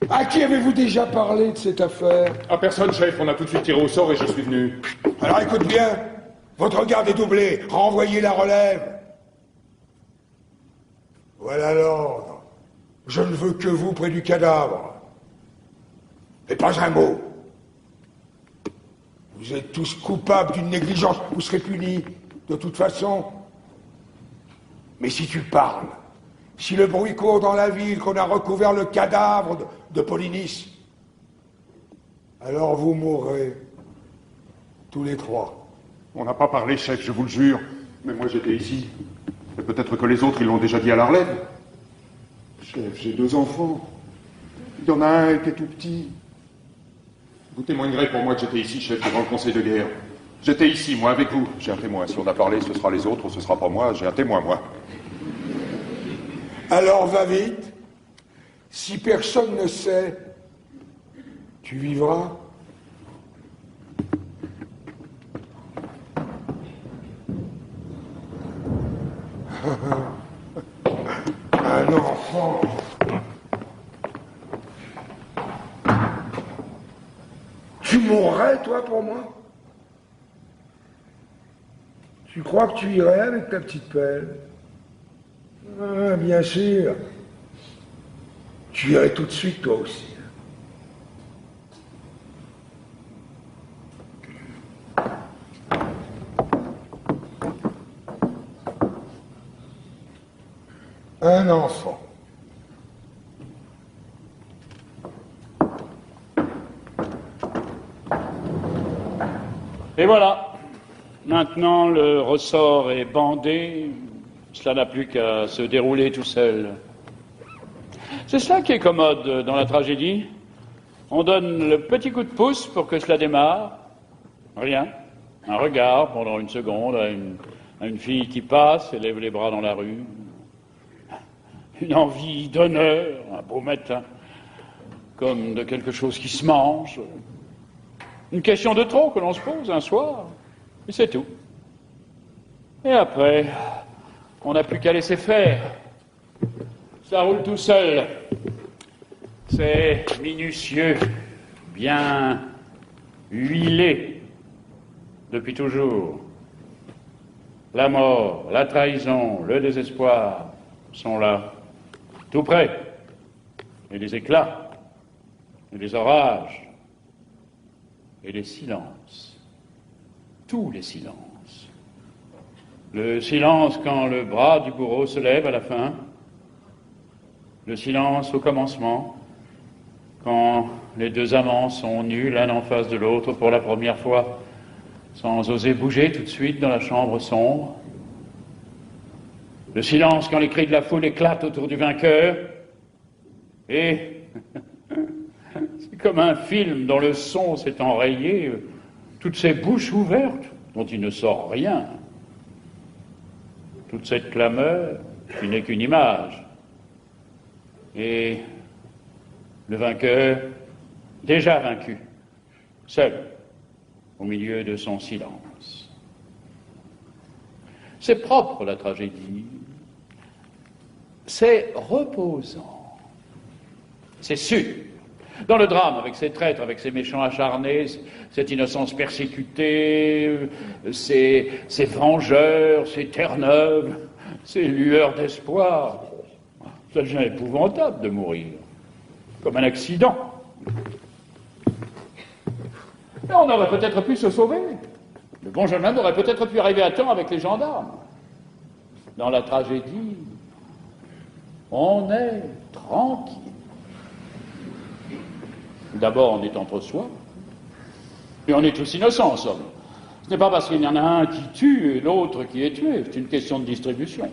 À qui avez-vous déjà parlé de cette affaire? À personne, chef. On a tout de suite tiré au sort et je suis venu. Alors écoute bien. Votre garde est doublée. Renvoyez la relève. Voilà l'ordre. Je ne veux que vous près du cadavre. Et pas un mot. Vous êtes tous coupables d'une négligence. Vous serez punis, de toute façon. Mais si tu parles, si le bruit court dans la ville qu'on a recouvert le cadavre de Polynice, alors vous mourrez. Tous les trois. On n'a pas parlé, chef, je vous le jure. Mais moi, j'étais ici. Et peut-être que les autres, ils l'ont déjà dit à la relève. Chef, j'ai 2 enfants. Il y en a un qui est tout petit. Vous témoignerez pour moi que j'étais ici, chef, devant le conseil de guerre. J'étais ici, moi, avec vous. J'ai un témoin. Si on a parlé, ce sera les autres, ce sera pas moi. J'ai un témoin, moi. Alors va vite. Si personne ne sait, tu vivras. Un enfant. Tu mourrais, toi, pour moi? Tu crois que tu irais avec ta petite pelle? Ah, bien sûr. Tu irais tout de suite, toi aussi. Un enfant. Et voilà. Maintenant, le ressort est bandé. Cela n'a plus qu'à se dérouler tout seul. C'est cela qui est commode dans la tragédie. On donne le petit coup de pouce pour que cela démarre. Rien. Un regard pendant une seconde à une fille qui passe et lève les bras dans la rue. Une envie d'honneur, un beau matin, comme de quelque chose qui se mange. Une question de trop que l'on se pose un soir, et c'est tout. Et après, on n'a plus qu'à laisser faire. Ça roule tout seul. C'est minutieux, bien huilé, depuis toujours. La mort, la trahison, le désespoir sont là, tout près. Et les éclats, et les orages, et les silences. Tous les silences. Le silence quand le bras du bourreau se lève à la fin. Le silence au commencement, quand les 2 amants sont nus l'un en face de l'autre pour la première fois, sans oser bouger tout de suite dans la chambre sombre. Le silence quand les cris de la foule éclatent autour du vainqueur. Et c'est comme un film dont le son s'est enrayé, toutes ces bouches ouvertes dont il ne sort rien. Toute cette clameur qui n'est qu'une image. Et le vainqueur, déjà vaincu, seul, au milieu de son silence. C'est propre, la tragédie. C'est reposant. C'est sûr. Dans le drame, avec ses traîtres, avec ses méchants acharnés, cette innocence persécutée, ces vengeurs, ces terre-neuves, ces lueurs d'espoir, ça devient épouvantable de mourir, comme un accident. Et on aurait peut-être pu se sauver. Le bon jeune homme aurait peut-être pu arriver à temps avec les gendarmes. Dans la tragédie, on est tranquille. D'abord, on est entre soi, et on est tous innocents, en somme. Ce n'est pas parce qu'il y en a un qui tue et l'autre qui est tué, c'est une question de distribution.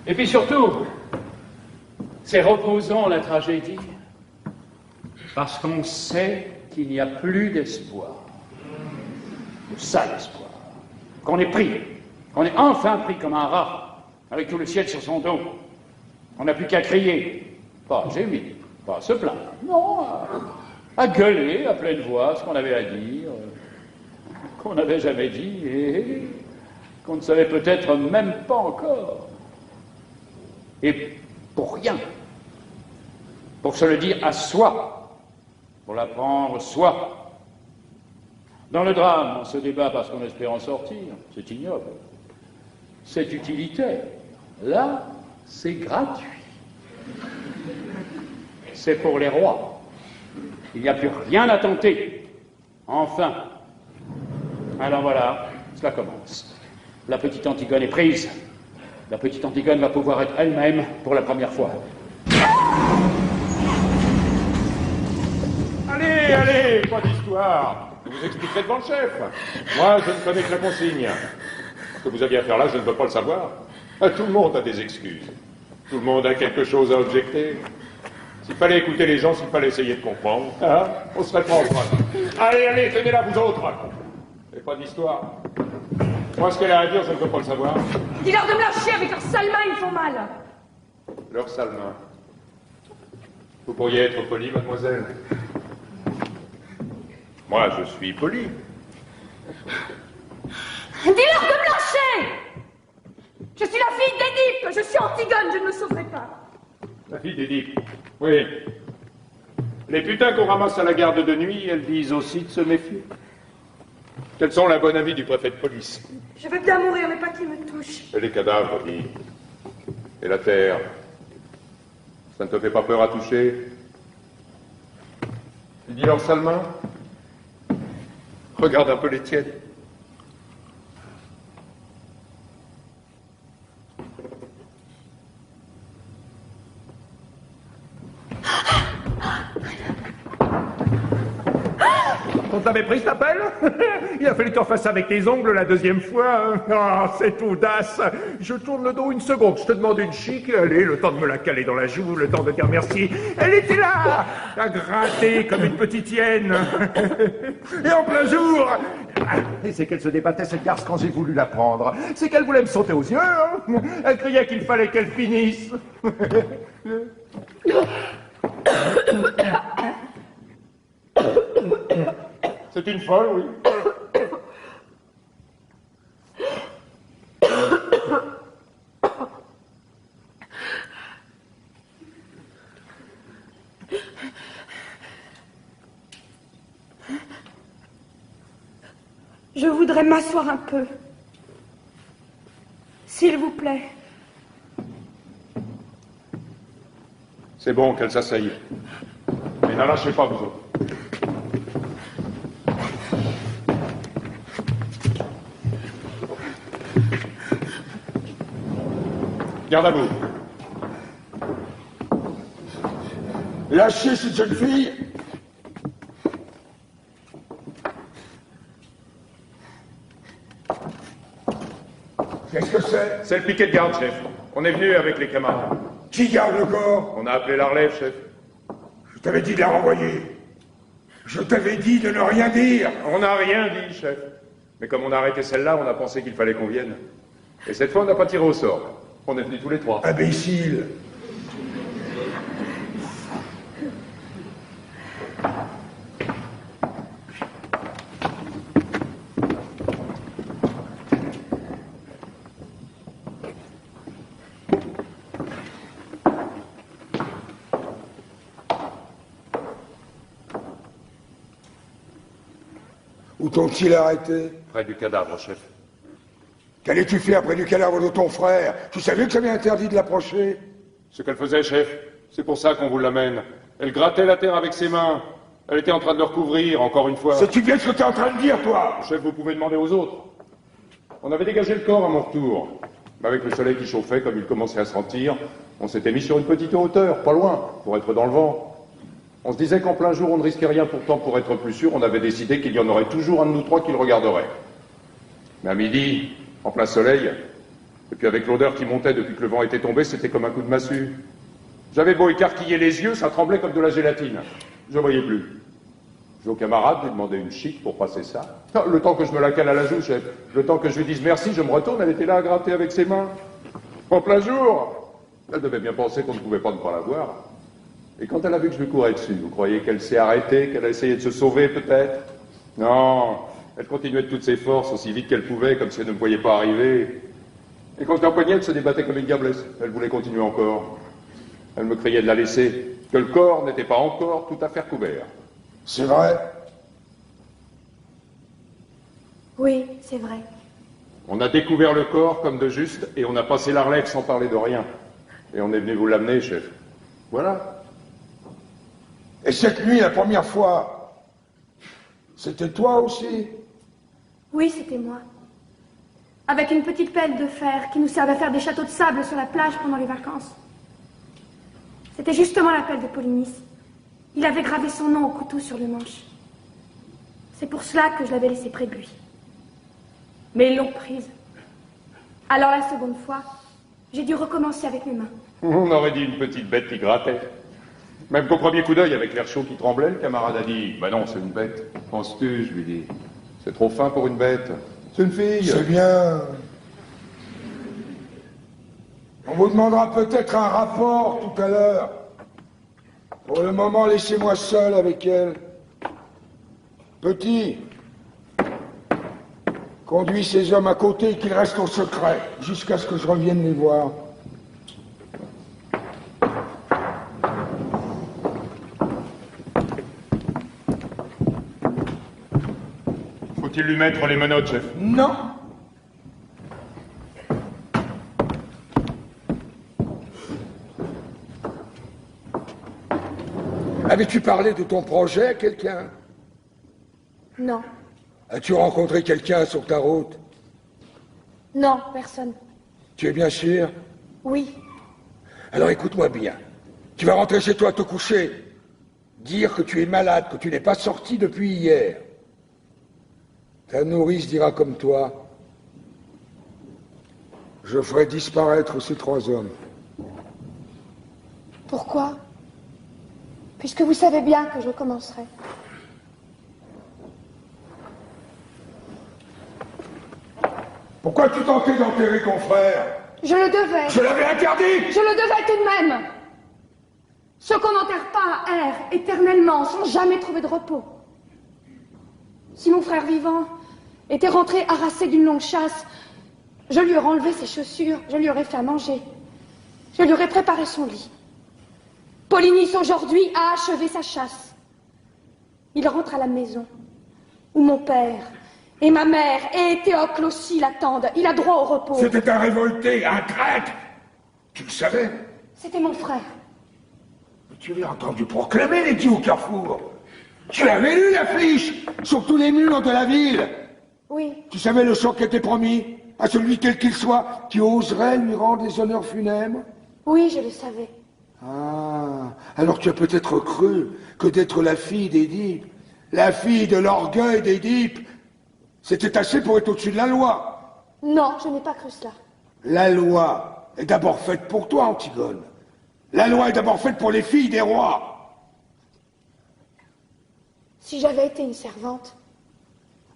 Et puis surtout, c'est reposant la tragédie, parce qu'on sait qu'il n'y a plus d'espoir, le sale espoir, qu'on est pris, qu'on est enfin pris comme un rat, avec tout le ciel sur son dos, on n'a plus qu'à crier, pas à gémir, pas à se plaindre, non, à gueuler à pleine voix ce qu'on avait à dire, qu'on n'avait jamais dit et qu'on ne savait peut-être même pas encore. Et pour rien, pour se le dire à soi, pour l'apprendre soi. Dans le drame, on se débat parce qu'on espère en sortir, c'est ignoble, c'est utilitaire. Là, c'est gratuit. C'est pour les rois. Il n'y a plus rien à tenter. Enfin. Alors voilà, cela commence. La petite Antigone est prise. La petite Antigone va pouvoir être elle-même pour la première fois. Allez, allez, pas d'histoire. Je vous expliquerai devant le chef. Moi, je ne connais que la consigne. Ce que vous aviez à faire là, je ne peux pas le savoir. Tout le monde a des excuses. Tout le monde a quelque chose à objecter. S'il fallait écouter les gens, s'il fallait essayer de comprendre, hein, on serait pas en train. Allez, allez, tenez-la vous autres. Et pas d'histoire. Moi, ce qu'elle a à dire, je ne peux pas le savoir. Dis-leur de me lâcher avec leurs sales mains, ils me font mal. Leurs sales mains. Vous pourriez être poli, mademoiselle. Moi, je suis poli. Dis-leur de me lâcher. Je suis la fille d'Édipe, je suis Antigone, je ne me sauverai pas. La fille d'Édipe. Oui. Les putains qu'on ramasse à la garde de nuit, elles disent aussi de se méfier. Quels sont la bonne amie du préfet de police? Je veux bien mourir, mais pas qu'il me touche. Et les cadavres, dis. Et la terre. Ça ne te fait pas peur à toucher? Tu dis leurs sales mains? Regarde un peu les tiennes. On t'avait pris cet appel? Il a fallu que t'en fasses avec tes ongles la deuxième fois. Ah, cette audace. Je tourne le dos une seconde, je te demande une chic, allez, le temps de me la caler dans la joue, le temps de dire merci. Elle était là, à gratter comme une petite hyène. Et en plein jour. Et c'est qu'elle se débattait, cette garce, quand j'ai voulu la prendre. C'est qu'elle voulait me sauter aux yeux, hein. Elle criait qu'il fallait qu'elle finisse. C'est une folle, oui. Je voudrais m'asseoir un peu. S'il vous plaît. C'est bon qu'elle s'asseye. Mais n'en lâchez pas, vous autres. Garde à vous. Lâchez cette jeune fille. Qu'est-ce que c'est? C'est le piquet de garde, chef. On est venu avec les camarades. Qui garde le corps? On a appelé la relève, chef. Je t'avais dit de la renvoyer. Je t'avais dit de ne rien dire. On n'a rien dit, chef. Mais comme on a arrêté celle-là, on a pensé qu'il fallait qu'on vienne. Et cette fois, on n'a pas tiré au sort. On est venus tous les trois. Imbécile. Où t'ont-ils arrêté? Près du cadavre, chef. Qu'allais-tu faire près du cadavre de ton frère? Tu savais que j'avais interdit de l'approcher? Ce qu'elle faisait, chef, c'est pour ça qu'on vous l'amène. Elle grattait la terre avec ses mains. Elle était en train de le recouvrir, encore une fois. Sais-tu bien ce que t'es en train de dire, toi? Chef, vous pouvez demander aux autres. On avait dégagé le corps à mon retour. Mais avec le soleil qui chauffait, comme il commençait à se sentir, on s'était mis sur une petite hauteur, pas loin, pour être dans le vent. On se disait qu'en plein jour, on ne risquait rien. Pourtant, pour être plus sûr, on avait décidé qu'il y en aurait toujours un de nous trois qui le regarderait. Mais à midi, en plein soleil, et puis avec l'odeur qui montait depuis que le vent était tombé, c'était comme un coup de massue. J'avais beau écarquiller les yeux, ça tremblait comme de la gélatine. Je voyais plus. J'ai au camarade lui demandé une chic pour passer ça. Le temps que je me la cale à la joue, chef. Le temps que je lui dise merci, je me retourne, elle était là à gratter avec ses mains. En plein jour. Elle devait bien penser qu'on ne pouvait pas ne pas la voir. Et quand elle a vu que je lui courais dessus, vous croyez qu'elle s'est arrêtée, qu'elle a essayé de se sauver peut-être? Non, elle continuait de toutes ses forces, aussi vite qu'elle pouvait, comme si elle ne me voyait pas arriver. Et quand je l'empoignais, elle se débattait comme une diablesse. Elle voulait continuer encore. Elle me criait de la laisser, que le corps n'était pas encore tout à fait recouvert. C'est vrai? Oui, c'est vrai. On a découvert le corps comme de juste, et on a passé la relève sans parler de rien. Et on est venu vous l'amener, chef. Voilà. Et cette nuit, la première fois, c'était toi aussi? Oui, c'était moi. Avec une petite pelle de fer qui nous servait à faire des châteaux de sable sur la plage pendant les vacances. C'était justement la pelle de Polynice. Il avait gravé son nom au couteau sur le manche. C'est pour cela que je l'avais laissée près de lui. Mais ils l'ont prise. Alors la seconde fois, j'ai dû recommencer avec mes mains. On aurait dit une petite bête qui grattait. Même qu'au premier coup d'œil, avec l'air chaud qui tremblait, le camarade a dit « Bah non, c'est une bête. Penses-tu » Je lui dis « C'est trop fin pour une bête. C'est une fille. » C'est bien. On vous demandera peut-être un rapport tout à l'heure. Pour le moment, laissez-moi seul avec elle. Petit, conduis ces hommes à côté et qu'ils restent au secret, jusqu'à ce que je revienne les voir. Faut-il lui mettre les menottes, chef? Non. Avais-tu parlé de ton projet à quelqu'un? Non. As-tu rencontré quelqu'un sur ta route? Non, personne. Tu es bien sûr? Oui. Alors écoute-moi bien. Tu vas rentrer chez toi te coucher. Dire que tu es malade, que tu n'es pas sorti depuis hier. Ta nourrice dira comme toi. Je ferai disparaître ces trois hommes. Pourquoi? Puisque vous savez bien que je commencerai. Pourquoi tu tentais d'enterrer ton frère? Je le devais. Je l'avais interdit! Je le devais tout de même. Ceux qu'on n'enterre pas errent éternellement, sans jamais trouver de repos. Si mon frère vivant était rentré harassé d'une longue chasse, je lui aurais enlevé ses chaussures, je lui aurais fait à manger. Je lui aurais préparé son lit. Polynice, aujourd'hui, a achevé sa chasse. Il rentre à la maison, où mon père et ma mère et Théocle aussi l'attendent. Il a droit au repos. C'était un révolté, un traître. Tu le savais? C'était mon frère. Tu l'as entendu proclamer les dieux au carrefour. Tu avais lu l'affiche sur tous les murs de la ville. Oui. Tu savais le sort qui était promis à celui quel qu'il soit qui oserait lui rendre les honneurs funèbres? Oui, je le savais. Ah, alors tu as peut-être cru que d'être la fille d'Édipe, la fille de l'orgueil d'Édipe, c'était assez pour être au-dessus de la loi. Non, je n'ai pas cru cela. La loi est d'abord faite pour toi, Antigone. La loi est d'abord faite pour les filles des rois. Si j'avais été une servante,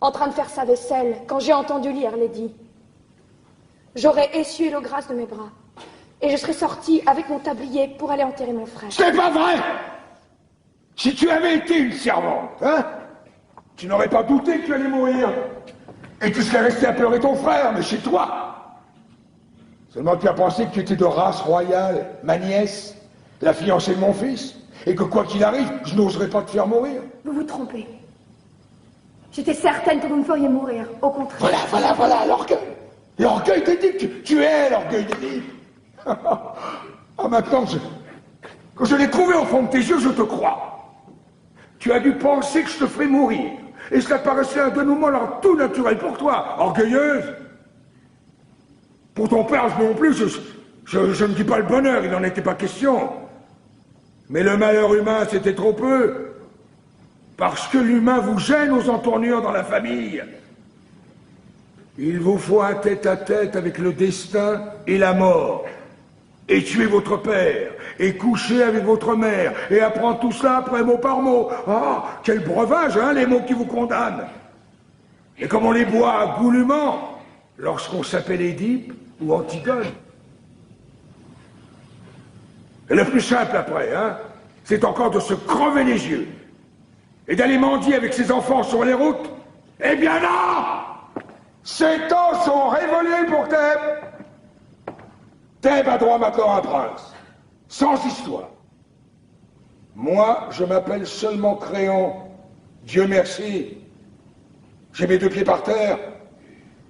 en train de faire sa vaisselle, quand j'ai entendu lire l'édit, j'aurais essuyé l'eau grasse de mes bras, et je serais sortie avec mon tablier pour aller enterrer mon frère. Ce n'est pas vrai! Si tu avais été une servante, hein, tu n'aurais pas douté que tu allais mourir. Et tu serais resté à pleurer ton frère, mais chez toi. Seulement tu as pensé que tu étais de race royale, ma nièce, la fiancée de mon fils, et que quoi qu'il arrive, je n'oserais pas te faire mourir. Vous vous trompez. J'étais certaine que vous me feriez mourir, au contraire. Voilà, l'orgueil. L'orgueil d'Édipe, tu es l'orgueil d'Édipe. Ah, maintenant, quand je l'ai trouvé au fond de tes yeux, je te crois. Tu as dû penser que je te ferais mourir. Et cela paraissait un dénouement alors tout naturel pour toi, orgueilleuse. Pour ton père non plus, je ne dis pas le bonheur, il n'en était pas question. Mais le malheur humain, c'était trop peu. Parce que l'humain vous gêne aux entournures dans la famille. Il vous faut un tête-à-tête avec le destin et la mort. Et tuer votre père, et coucher avec votre mère, et apprendre tout cela après mot par mot. Ah, quel breuvage, hein, les mots qui vous condamnent. Et comme on les boit goulûment, lorsqu'on s'appelle Édipe ou Antigone. Et le plus simple après, hein, c'est encore de se crever les yeux, et d'aller mendier avec ses enfants sur les routes. Eh bien non! Ces temps sont révolus pour Thèbes. Thèbes a droit maintenant à un prince, sans histoire. Moi, je m'appelle seulement Créon. Dieu merci. J'ai mes deux pieds par terre,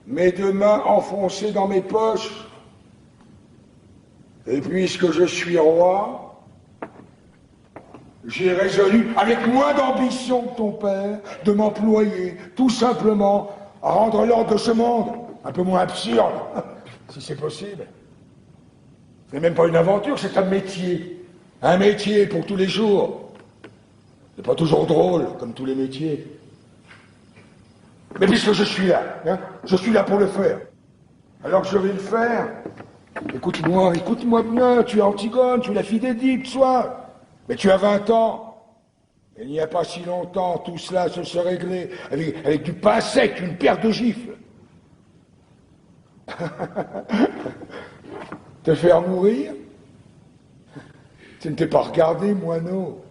mes deux mains enfoncées dans mes poches. Et puisque je suis roi, j'ai résolu, avec moins d'ambition que ton père, de m'employer tout simplement à rendre l'ordre de ce monde un peu moins absurde, si c'est possible. Ce n'est même pas une aventure, c'est un métier. Un métier pour tous les jours. C'est pas toujours drôle, comme tous les métiers. Mais puisque je suis là, hein, je suis là pour le faire. Alors je vais le faire. Écoute-moi bien, tu es Antigone, tu es la fille d'Édipe, soit. Mais tu as 20 ans. Il n'y a pas si longtemps, tout cela se serait réglé avec du pain sec, une paire de gifles. Te faire mourir? Tu ne t'es pas regardé, moineau.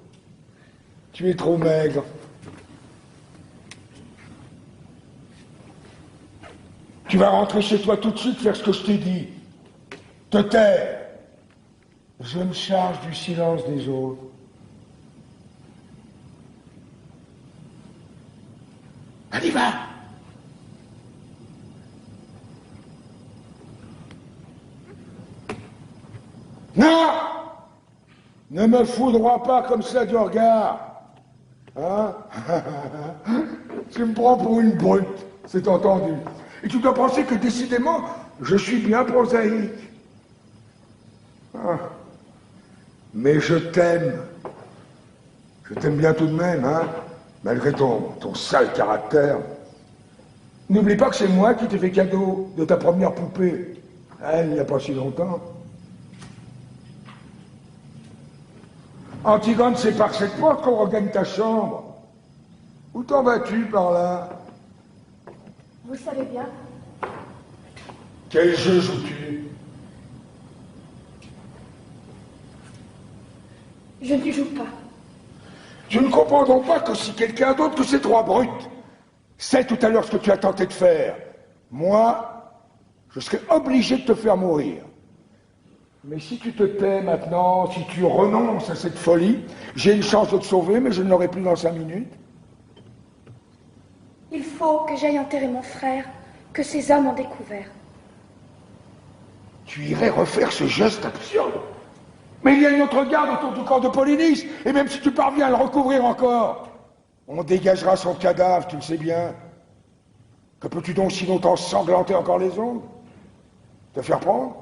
Tu es trop maigre. Tu vas rentrer chez toi tout de suite, faire ce que je t'ai dit. Te taire. Je me charge du silence des autres. Allez, va! Non! Ne me foudroie pas comme ça du regard. Hein? Tu me prends pour une brute, c'est entendu. Et tu dois penser que décidément, je suis bien prosaïque. Ah. Mais je t'aime. Je t'aime bien tout de même, hein? Malgré ton sale caractère. N'oublie pas que c'est moi qui t'ai fait cadeau de ta première poupée. Hein, il n'y a pas si longtemps. Antigone, c'est par cette porte qu'on regagne ta chambre. Où t'en vas-tu par là? Vous le savez bien. Quel jeu joues-tu? Je ne joue pas. Je ne comprends donc pas que si quelqu'un d'autre que ces trois brutes sait tout à l'heure ce que tu as tenté de faire, moi, je serais obligé de te faire mourir. Mais si tu te tais maintenant, si tu renonces à cette folie, j'ai une chance de te sauver, mais je ne l'aurai plus dans 5 minutes. Il faut que j'aille enterrer mon frère, que ces hommes ont découvert. Tu irais refaire ce geste absurde? Mais il y a une autre garde autour du corps de Polynice, et même si tu parviens à le recouvrir encore, on dégagera son cadavre, tu le sais bien. Que peux-tu donc sinon t'ensanglanter encore les ongles? Te faire prendre?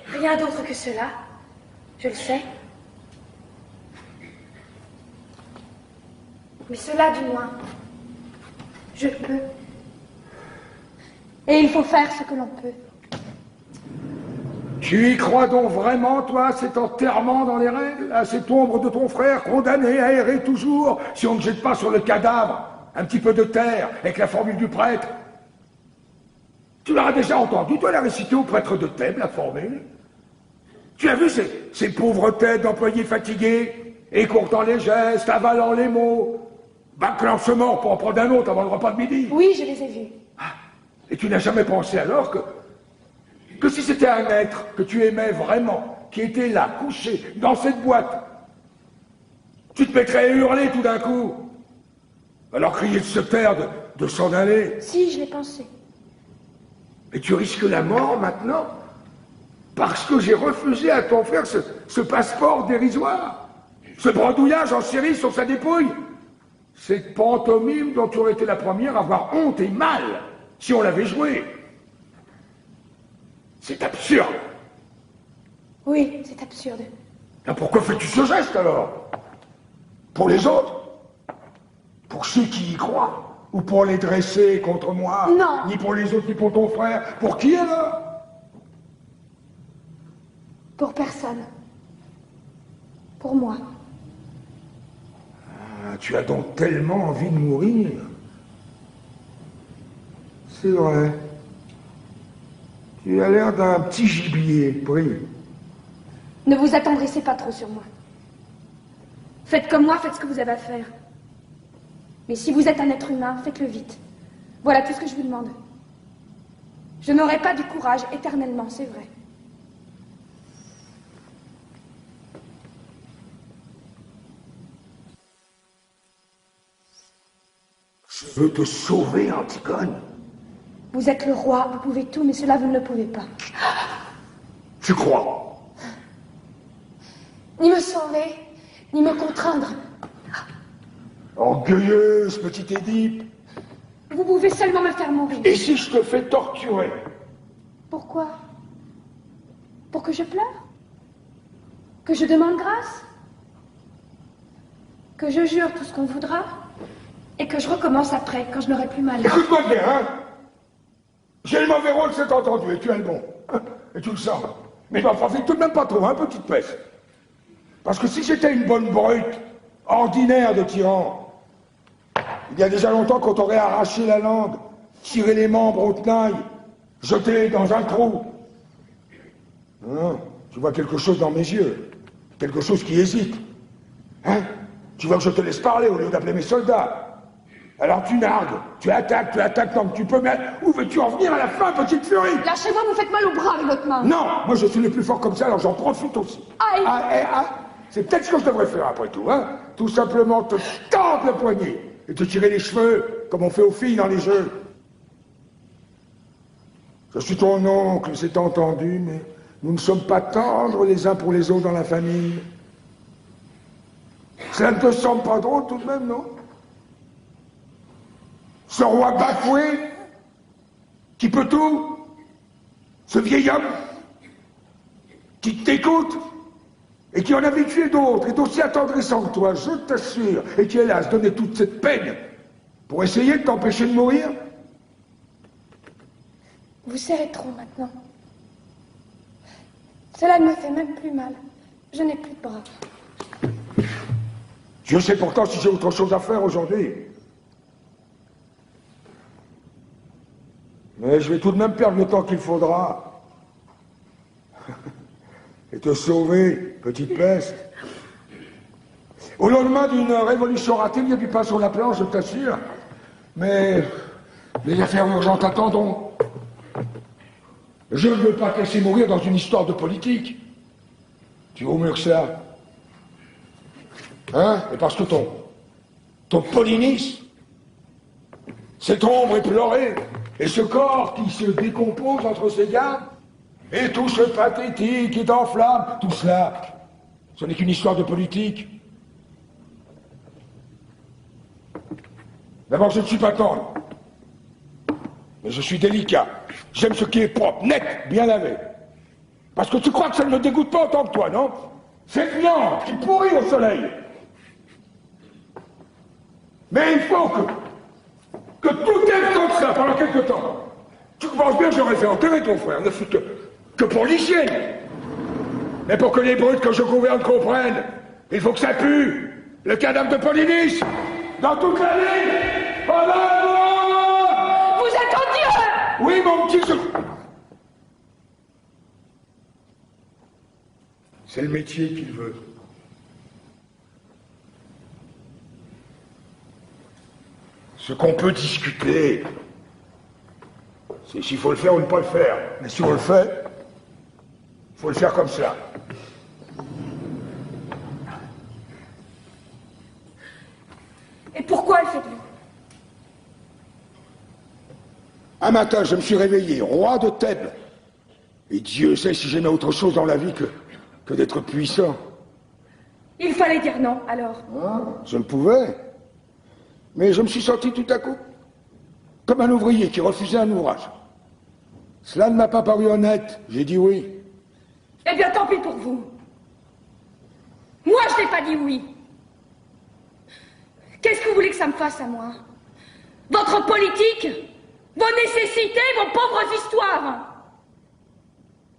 Rien d'autre que cela, je le sais. Mais cela, du moins, je peux. Et il faut faire ce que l'on peut. Tu y crois donc vraiment, toi, cet enterrement dans les règles, à cette ombre de ton frère condamné à errer toujours, si on ne jette pas sur le cadavre un petit peu de terre avec la formule du prêtre? Tu l'auras déjà entendu, toi, la réciter au prêtre de Thèbes, la formule? Tu as vu ces pauvres têtes d'employés fatigués, écourtant les gestes, avalant les mots, bâclant ce mort pour en prendre un autre avant le repas de midi? Oui, je les ai vus. Et tu n'as jamais pensé alors que si c'était un être que tu aimais vraiment, qui était là, couché, dans cette boîte, tu te mettrais à hurler tout d'un coup, alors crier de se taire, de s'en aller? Si, je l'ai pensé. Et tu risques la mort maintenant parce que j'ai refusé à ton frère ce passeport dérisoire, ce bredouillage en série sur sa dépouille, cette pantomime dont tu aurais été la première à avoir honte et mal si on l'avait joué. C'est absurde. Oui, c'est absurde. Ah, pourquoi fais-tu ce geste alors? Pour les autres? Pour ceux qui y croient? Ou pour les dresser contre moi? Non. Ni pour les autres, ni pour ton frère. Pour qui alors? Pour personne. Pour moi. Ah, tu as donc tellement envie de mourir. C'est vrai. Tu as l'air d'un petit gibier pris. Ne vous attendrissez pas trop sur moi. Faites comme moi, faites ce que vous avez à faire. Mais si vous êtes un être humain, faites-le vite. Voilà tout ce que je vous demande. Je n'aurai pas du courage éternellement, c'est vrai. Je veux te sauver, Antigone. Vous êtes le roi, vous pouvez tout, mais cela, vous ne le pouvez pas. Tu crois? Ni me sauver, ni me contraindre. Orgueilleuse, petite Édipe. Vous pouvez seulement me faire mourir. Et si je te fais torturer? Pourquoi? Pour que je pleure? Que je demande grâce? Que je jure tout ce qu'on voudra? Et que je recommence après, quand je n'aurai plus mal. Écoute-moi bien, hein? J'ai le mauvais rôle, c'est entendu, et tu as le bon. Et tu le sens. Mais n'en profite tout de même pas trop, hein, petite peste. Parce que si j'étais une bonne brute, ordinaire de tyran, il y a déjà longtemps qu'on t'aurait arraché la langue, tiré les membres au tenaille, jeté dans un trou. Hein? Tu vois quelque chose dans mes yeux, quelque chose qui hésite. Hein? Tu vois que je te laisse parler au lieu d'appeler mes soldats. Alors tu nargues, tu attaques tant que tu peux, mais où veux-tu en venir à la fin, petite furie? Lâchez-moi, vous faites mal au bras avec votre main. Non, moi je suis le plus fort comme ça, alors j'en profite aussi. Aïe. C'est peut-être ce que je devrais faire après tout, hein? Tout simplement te tendre le poignet et te tirer les cheveux, comme on fait aux filles dans les jeux. Je suis ton oncle, c'est entendu, mais nous ne sommes pas tendres les uns pour les autres dans la famille. Cela ne te semble pas drôle tout de même, non? Ce roi bafoué, qui peut tout, ce vieil homme, qui t'écoute, et qui en a habitué d'autres, est aussi attendrissant que toi, je t'assure, et qui, hélas, donnait toute cette peine pour essayer de t'empêcher de mourir. Vous serrez trop maintenant. Cela ne me fait même plus mal. Je n'ai plus de bras. Je sais pourtant si j'ai autre chose à faire aujourd'hui. Mais je vais tout de même perdre le temps qu'il faudra. Et te sauver, petite peste. Au lendemain d'une révolution ratée, il y a du pain sur la planche, je t'assure. Mais les affaires urgentes attendront. Je ne veux pas te laisser mourir dans une histoire de politique. Tu vaux mieux que ça. Hein? Et parce que ton Polynice, cette ombre éplorée, et ce corps qui se décompose entre ses gardes, et tout ce pathétique qui t'enflamme, tout cela, ce n'est qu'une histoire de politique. D'abord, je ne suis pas tendre, mais je suis délicat. J'aime ce qui est propre, net, bien lavé. Parce que tu crois que ça ne me dégoûte pas autant que toi, non? Cette viande qui pourrit au soleil. Mais il faut que tout aille comme ça pendant quelque temps. Tu penses bien que j'aurais fait enterrer ton frère, ne fût que pour l'hygiène. Mais pour que les brutes que je gouverne comprennent, il faut que ça pue. Le cadavre de Polynice, dans toute la ville. Vous êtes odieux! Oui, mon petit... C'est le métier qu'il veut. Ce qu'on peut discuter, c'est s'il faut le faire ou ne pas le faire. Mais si on le fait, il faut le faire comme ça. Et pourquoi le faites-vous? Un matin, je me suis réveillé, roi de Thèbes. Et Dieu sait si j'aimais autre chose dans la vie que d'être puissant. Il fallait dire non, alors. Je le pouvais. Mais je me suis senti tout à coup comme un ouvrier qui refusait un ouvrage. Cela ne m'a pas paru honnête. J'ai dit oui. Eh bien, tant pis pour vous. Moi, je n'ai pas dit oui. Qu'est-ce que vous voulez que ça me fasse à moi? Votre politique? Vos nécessités? Vos pauvres histoires?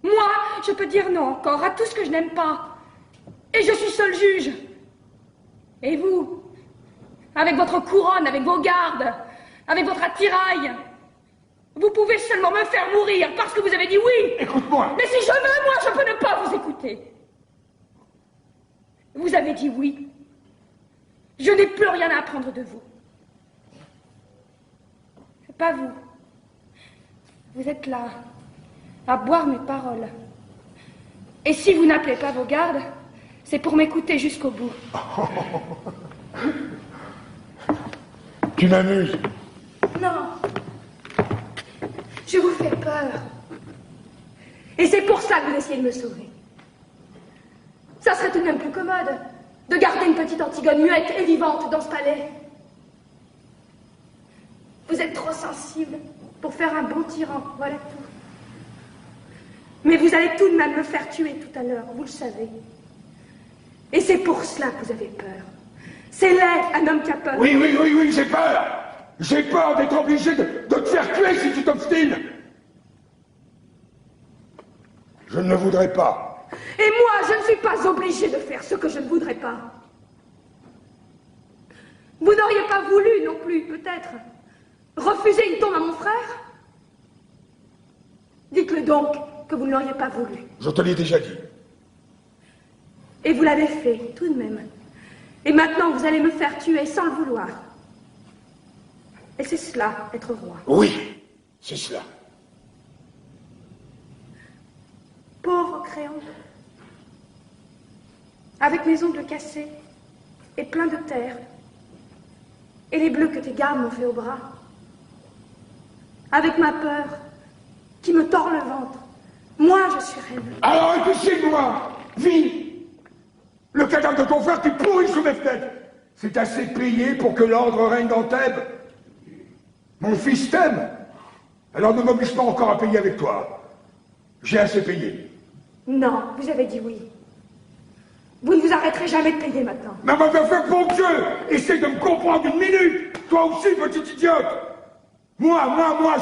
Moi, je peux dire non encore à tout ce que je n'aime pas. Et je suis seul juge. Et vous? Avec votre couronne, avec vos gardes, avec votre attirail, vous pouvez seulement me faire mourir parce que vous avez dit oui. Écoute-moi. Mais si je veux, moi, je peux ne pas vous écouter. Vous avez dit oui. Je n'ai plus rien à apprendre de vous. Pas vous. Vous êtes là, à boire mes paroles. Et si vous n'appelez pas vos gardes, c'est pour m'écouter jusqu'au bout. Tu m'amuses. Non. Je vous fais peur. Et c'est pour ça que vous essayez de me sauver. Ça serait tout de même plus commode de garder une petite Antigone muette et vivante dans ce palais. Vous êtes trop sensible pour faire un bon tyran, voilà tout. Mais vous allez tout de même me faire tuer tout à l'heure, vous le savez. Et c'est pour cela que vous avez peur. C'est laid, un homme qui a peur. Oui, j'ai peur. J'ai peur d'être obligé de te faire tuer si tu t'obstines. Je ne le voudrais pas. Et moi, je ne suis pas obligée de faire ce que je ne voudrais pas. Vous n'auriez pas voulu non plus, peut-être, refuser une tombe à mon frère? Dites-le donc que vous ne l'auriez pas voulu. Je te l'ai déjà dit. Et vous l'avez fait, tout de même. Et maintenant, vous allez me faire tuer sans le vouloir. Et c'est cela, être roi. Oui, c'est cela. Pauvre Créon. Avec mes ongles cassés et pleins de terre. Et les bleus que tes gardes m'ont fait au bras. Avec ma peur qui me tord le ventre. Moi, je suis reine. Alors écoutez-moi, vis. Le cadavre de ton frère qui pourrit sous mes fenêtres. C'est assez payé pour que l'ordre règne dans Thèbes. Mon fils t'aime. Alors ne m'oblige pas encore à payer avec toi. J'ai assez payé. Non, vous avez dit oui. Vous ne vous arrêterez jamais de payer maintenant. Mais va faire pour Dieu. Essaye de me comprendre une minute. Toi aussi, petite idiote. Moi,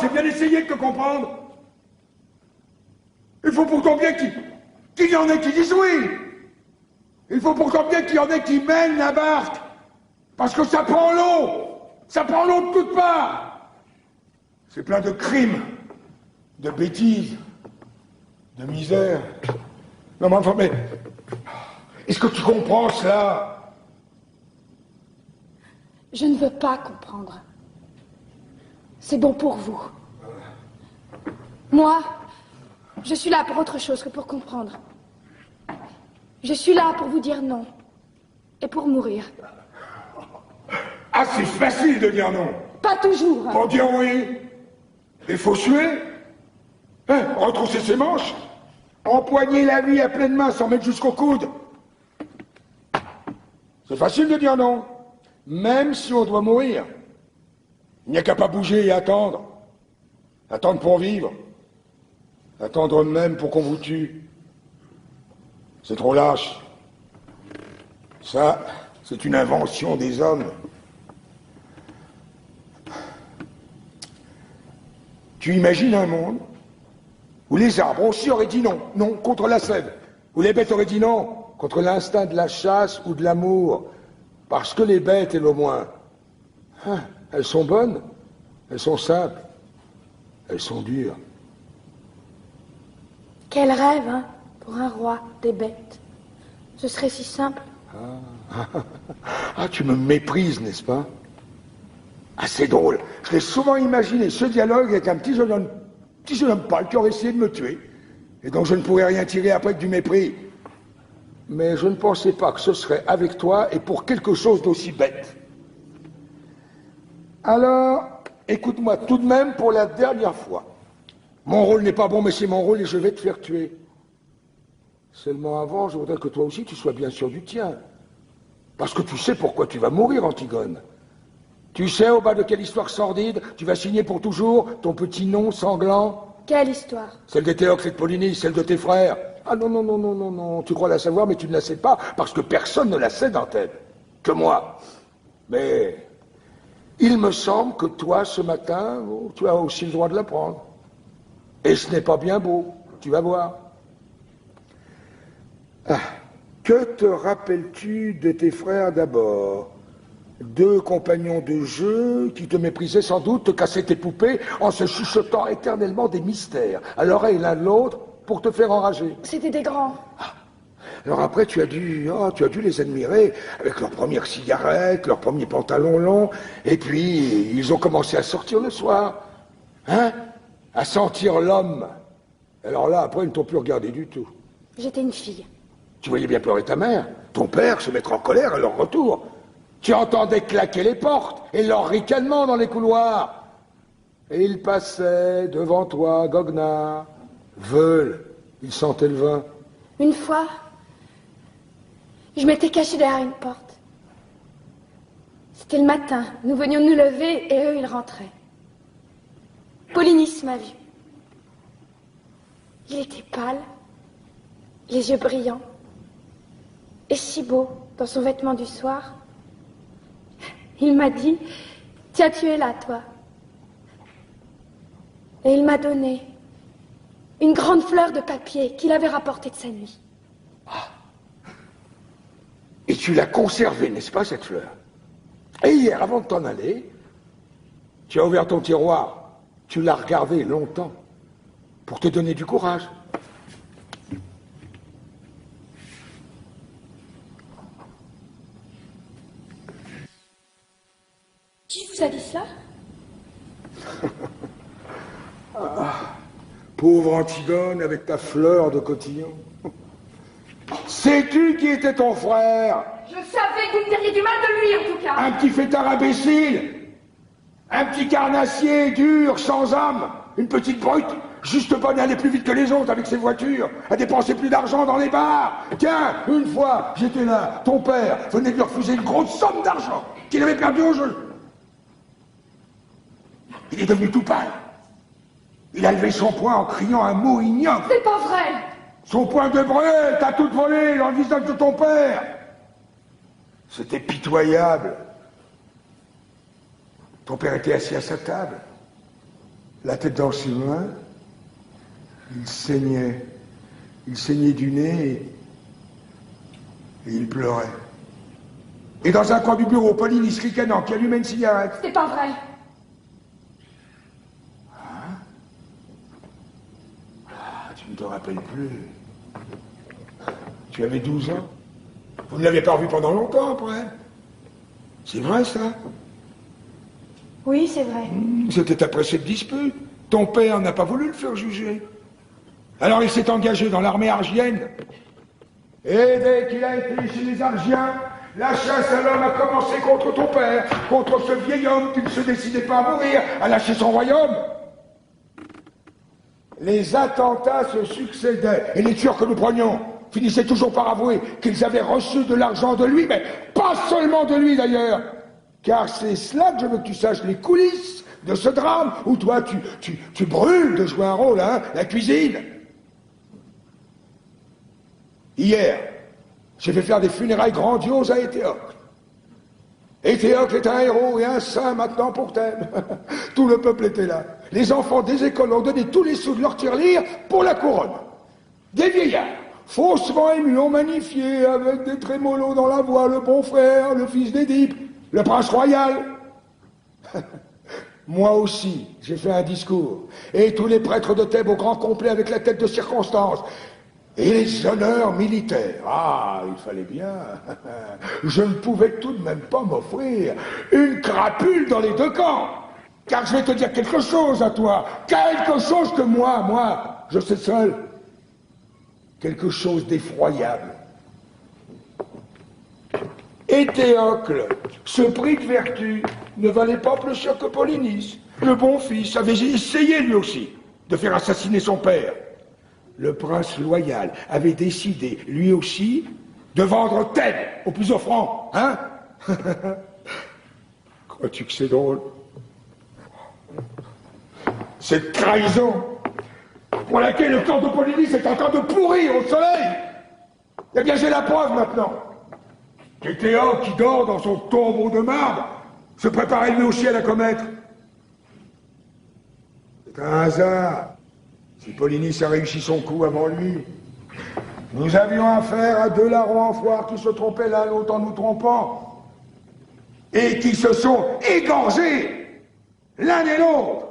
j'ai bien essayé de te comprendre. Il faut pourtant bien qu'il y en ait qui disent oui. Il faut pourtant bien qu'il y en ait qui mènent la barque. Parce que ça prend l'eau. Ça prend l'eau de toutes parts. C'est plein de crimes, de bêtises, de misère. Non, mais enfin, mais... Est-ce que tu comprends cela? Je ne veux pas comprendre. C'est bon pour vous. Moi, je suis là pour autre chose que pour comprendre. Je suis là pour vous dire non. Et pour mourir. Ah, c'est facile de dire non. Pas toujours. Pour dire oui, il faut suer. Hein, retrousser ses manches. Empoigner la vie à pleine main sans mettre jusqu'au coude. C'est facile de dire non. Même si on doit mourir. Il n'y a qu'à pas bouger et attendre. Attendre pour vivre. Attendre même pour qu'on vous tue. C'est trop lâche. Ça, c'est une invention des hommes. Tu imagines un monde où les arbres aussi auraient dit non, non, contre la sève, où les bêtes auraient dit non, contre l'instinct de la chasse ou de l'amour, parce que les bêtes, elles au moins, hein, elles sont bonnes, elles sont simples, elles sont dures. Quel rêve, hein, pour un roi des bêtes. Ce serait si simple. Ah, tu me méprises, n'est-ce pas? Ah, c'est drôle. Je l'ai souvent imaginé, ce dialogue avec un petit jeune homme pâle qui aurait essayé de me tuer, et dont je ne pourrais rien tirer après que du mépris. Mais je ne pensais pas que ce serait avec toi et pour quelque chose d'aussi bête. Alors, écoute-moi tout de même pour la dernière fois. Mon rôle n'est pas bon, mais c'est mon rôle et je vais te faire tuer. Seulement avant, je voudrais que toi aussi tu sois bien sûr du tien. Parce que tu sais pourquoi tu vas mourir, Antigone. Tu sais au bas de quelle histoire sordide tu vas signer pour toujours ton petit nom sanglant? Quelle histoire? Celle des Théocle et de Polynice, celle de tes frères. Ah non, non, non, non, non, non, tu crois la savoir, mais tu ne la sais pas, parce que personne ne la sait dans tête. Que moi. Mais il me semble que toi, ce matin, oh, tu as aussi le droit de l'apprendre. Et ce n'est pas bien beau, tu vas voir. Ah, que te rappelles-tu de tes frères d'abord? 2 compagnons de jeu qui te méprisaient sans doute, te cassaient tes poupées en se chuchotant éternellement des mystères à l'oreille l'un de l'autre pour te faire enrager. C'était des grands. Ah. Alors après, tu as dû les admirer avec leurs premières cigarettes, leurs premiers pantalons longs, et puis ils ont commencé à sortir le soir, hein, à sentir l'homme. Alors là, après, ils ne t'ont plus regardé du tout. J'étais une fille. Tu voyais bien pleurer ta mère, ton père se mettre en colère à leur retour. Tu entendais claquer les portes et leur ricanement dans les couloirs. Et ils passaient devant toi, goguenard, veulent, ils sentaient le vin. Une fois, je m'étais cachée derrière une porte. C'était le matin, nous venions de nous lever et eux, ils rentraient. Polynice m'a vu. Il était pâle, les yeux brillants, et si beau dans son vêtement du soir. Il m'a dit, tiens, tu es là, toi. Et il m'a donné une grande fleur de papier qu'il avait rapportée de sa nuit. Ah. Et tu l'as conservée, n'est-ce pas, cette fleur? Et hier, avant de t'en aller, tu as ouvert ton tiroir, tu l'as regardée longtemps, pour te donner du courage. Qui vous a dit ça? Pauvre Antigone avec ta fleur de cotillon. Sais-tu qui était ton frère? Je savais que vous me diriez du mal de lui, en tout cas. Un petit fêtard imbécile, un petit carnassier dur, sans âme, une petite brute, juste bonne à aller plus vite que les autres avec ses voitures, à dépenser plus d'argent dans les bars. Tiens, une fois, j'étais là, ton père venait de lui refuser une grosse somme d'argent qu'il avait perdu au jeu. Il est devenu tout pâle. Il a levé son poing en criant un mot ignoble. C'est pas vrai. Son poing de brûle, t'as tout volé dans le visage de ton père. C'était pitoyable. Ton père était assis à sa table, la tête dans ses mains. Il saignait. Il saignait du nez et il pleurait. Et dans un coin du bureau, Polynice ricanant qui allumait une cigarette. C'est pas vrai. Tu ne te rappelles plus. Tu avais 12 ans. Vous ne l'avez pas revu pendant longtemps après. C'est vrai ça? Oui, c'est vrai. C'était après cette dispute. Ton père n'a pas voulu le faire juger. Alors il s'est engagé dans l'armée argienne. Et dès qu'il a été chez les Argiens, la chasse à l'homme a commencé contre ton père, contre ce vieil homme qui ne se décidait pas à mourir, à lâcher son royaume. Les attentats se succédaient, et les tueurs que nous prenions finissaient toujours par avouer qu'ils avaient reçu de l'argent de lui, mais pas seulement de lui d'ailleurs, car c'est cela que je veux que tu saches, les coulisses de ce drame, où toi tu brûles de jouer un rôle, hein, la cuisine. Hier, j'ai fait faire des funérailles grandioses à Éthéocle. Et Théocle est un héros et un saint maintenant pour Thèbes. Tout le peuple était là. Les enfants des écoles ont donné tous les sous de leur tirelire pour la couronne. Des vieillards, faussement émus, ont magnifié avec des trémolos dans la voix le bon frère, le fils d'Édipe, le prince royal. Moi aussi, j'ai fait un discours. Et tous les prêtres de Thèbes au grand complet avec la tête de circonstance. Et les honneurs militaires. Ah, il fallait bien. Je ne pouvais tout de même pas m'offrir une crapule dans les deux camps. Car je vais te dire quelque chose à toi. Quelque chose que moi, je sais seul. Quelque chose d'effroyable. Et Théocle, ce prix de vertu, ne valait pas plus cher que Polynice. Le bon fils avait essayé lui aussi de faire assassiner son père. Le prince loyal avait décidé, lui aussi, de vendre Thèbes au plus offrant, hein? Crois-tu que c'est drôle? Cette trahison pour laquelle le corps de Polynice est en train de pourrir au soleil. Eh bien, j'ai la preuve maintenant. Et Théo, qui dort dans son tombeau de marbre, se préparait lui aussi à la commettre. C'est un hasard. Si Polynice a réussi son coup avant lui, nous avions affaire à deux larrons en foire qui se trompaient l'un l'autre en nous trompant, et qui se sont égorgés l'un et l'autre,